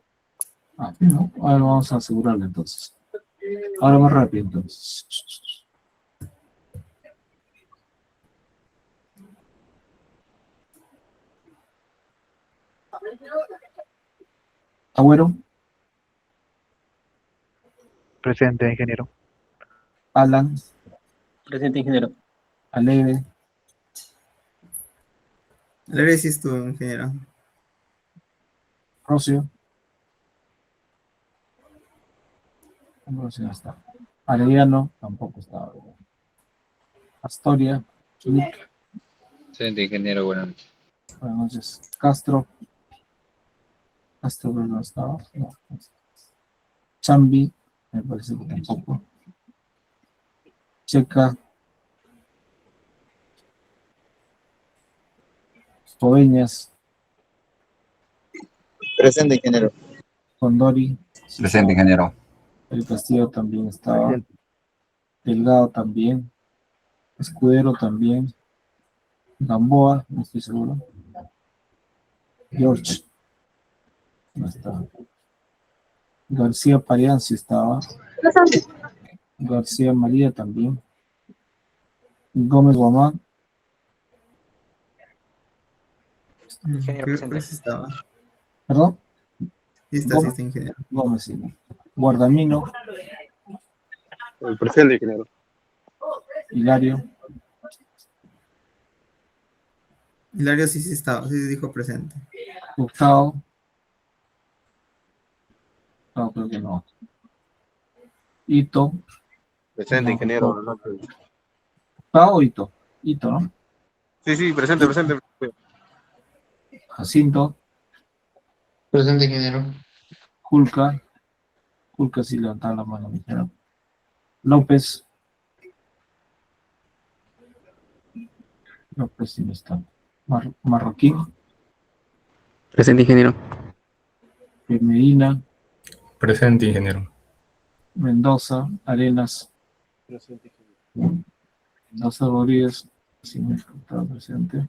Ah, no. Ahora vamos a asegurarlo entonces. Ahora más rápido entonces. Agüero, Presente, ingeniero. Alan, Presente, ingeniero. Alegre, Le decís tú, ingeniero. Rocio. Rocio no está. Arellano tampoco está. Astoria, Luke, Presente, ingeniero, buenas noches. buenas noches. Castro, Castro no estaba. No. Chambi, me parece que tampoco. Checa, Coveñas, Presente, ingeniero. Condori, Presente, ingeniero. el Castillo también estaba. Delgado también. Escudero también. Gamboa, no estoy seguro. George, no está. García Parián sí estaba. García María también. Gómez Guamán. Ingeniero Creo presente. que sí estaba. ¿Perdón? Sí está, ingeniero. Gómez, sí. Guardamino, Presente, ingeniero. Hilario, Hilario sí estaba, sí dijo presente. Gustavo. No, creo que no. Ito. Presente, No, ingeniero. no. Buenas noches. Gustavo o Ito. Ito, ¿no? Sí, presente, presente. Jacinto, Presente, ingeniero. Julca. Julca sí levantaba la mano, me dijeron. López. López sí no está. Marroquín. Presente, ingeniero. Medina. Presente, ingeniero. Mendoza. Arenas. Presente, ingeniero. Mendoza Rodríguez. Sí, no estaba presente.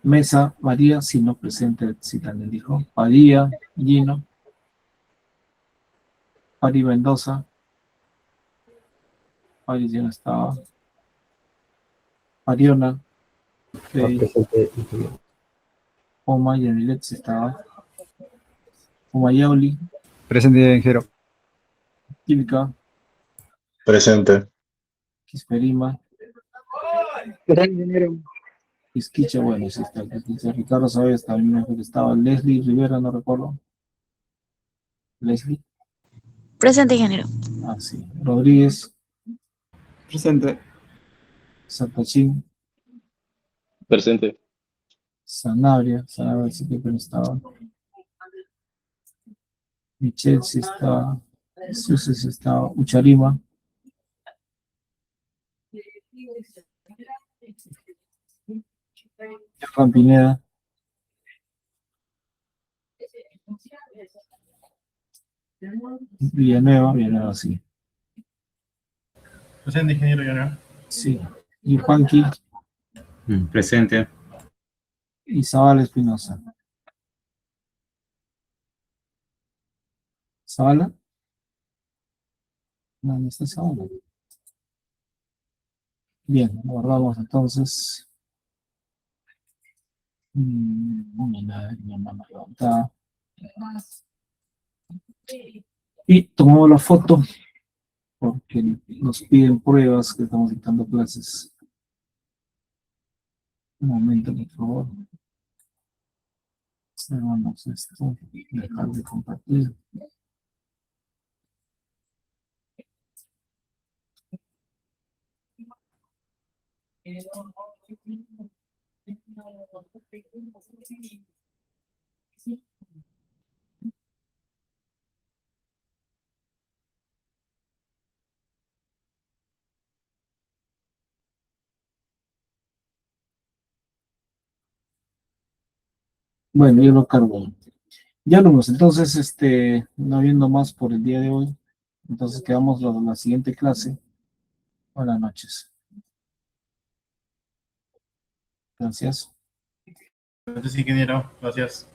Mesa, María, si no presente, si también dijo. Padilla, Gino. Pari Mendoza. Pari ya no estaba. Mariona. Freddy. Presente, ingeniero. Oma y Emilet si estaba. Umayauli. Presente, ingeniero. Kilka. Presente. Quisperima. Presente, ingeniero. Quisquicha, bueno, sí está. Quisquicha. Ricardo Sabes también me dijo que estaba. Leslie Rivera, no recuerdo. Leslie. Presente, ingeniero. Ah, sí. Rodríguez. Presente. Santachín. Presente. Sanabria. Sanabria sí que no estaba. Michelle sí estaba. Susi sí estaba. Ucharima. Juan Pineda. Villanueva sí. Presente, ingeniero Junior. Sí. Y Juanqui Presente. y Zavala Espinosa. ¿Zavala? No, no está Zavala. Bien, guardamos entonces. Mi mano levantada. Y tomamos la foto porque nos piden pruebas que estamos dictando clases. Un momento, por favor. Cerramos esto. Dejar de compartir. Bueno, yo lo cargo. Ya alumnos, entonces, no habiendo más por el día de hoy, entonces quedamos la siguiente clase. Buenas noches. Gracias. Sí, ingeniero. Gracias.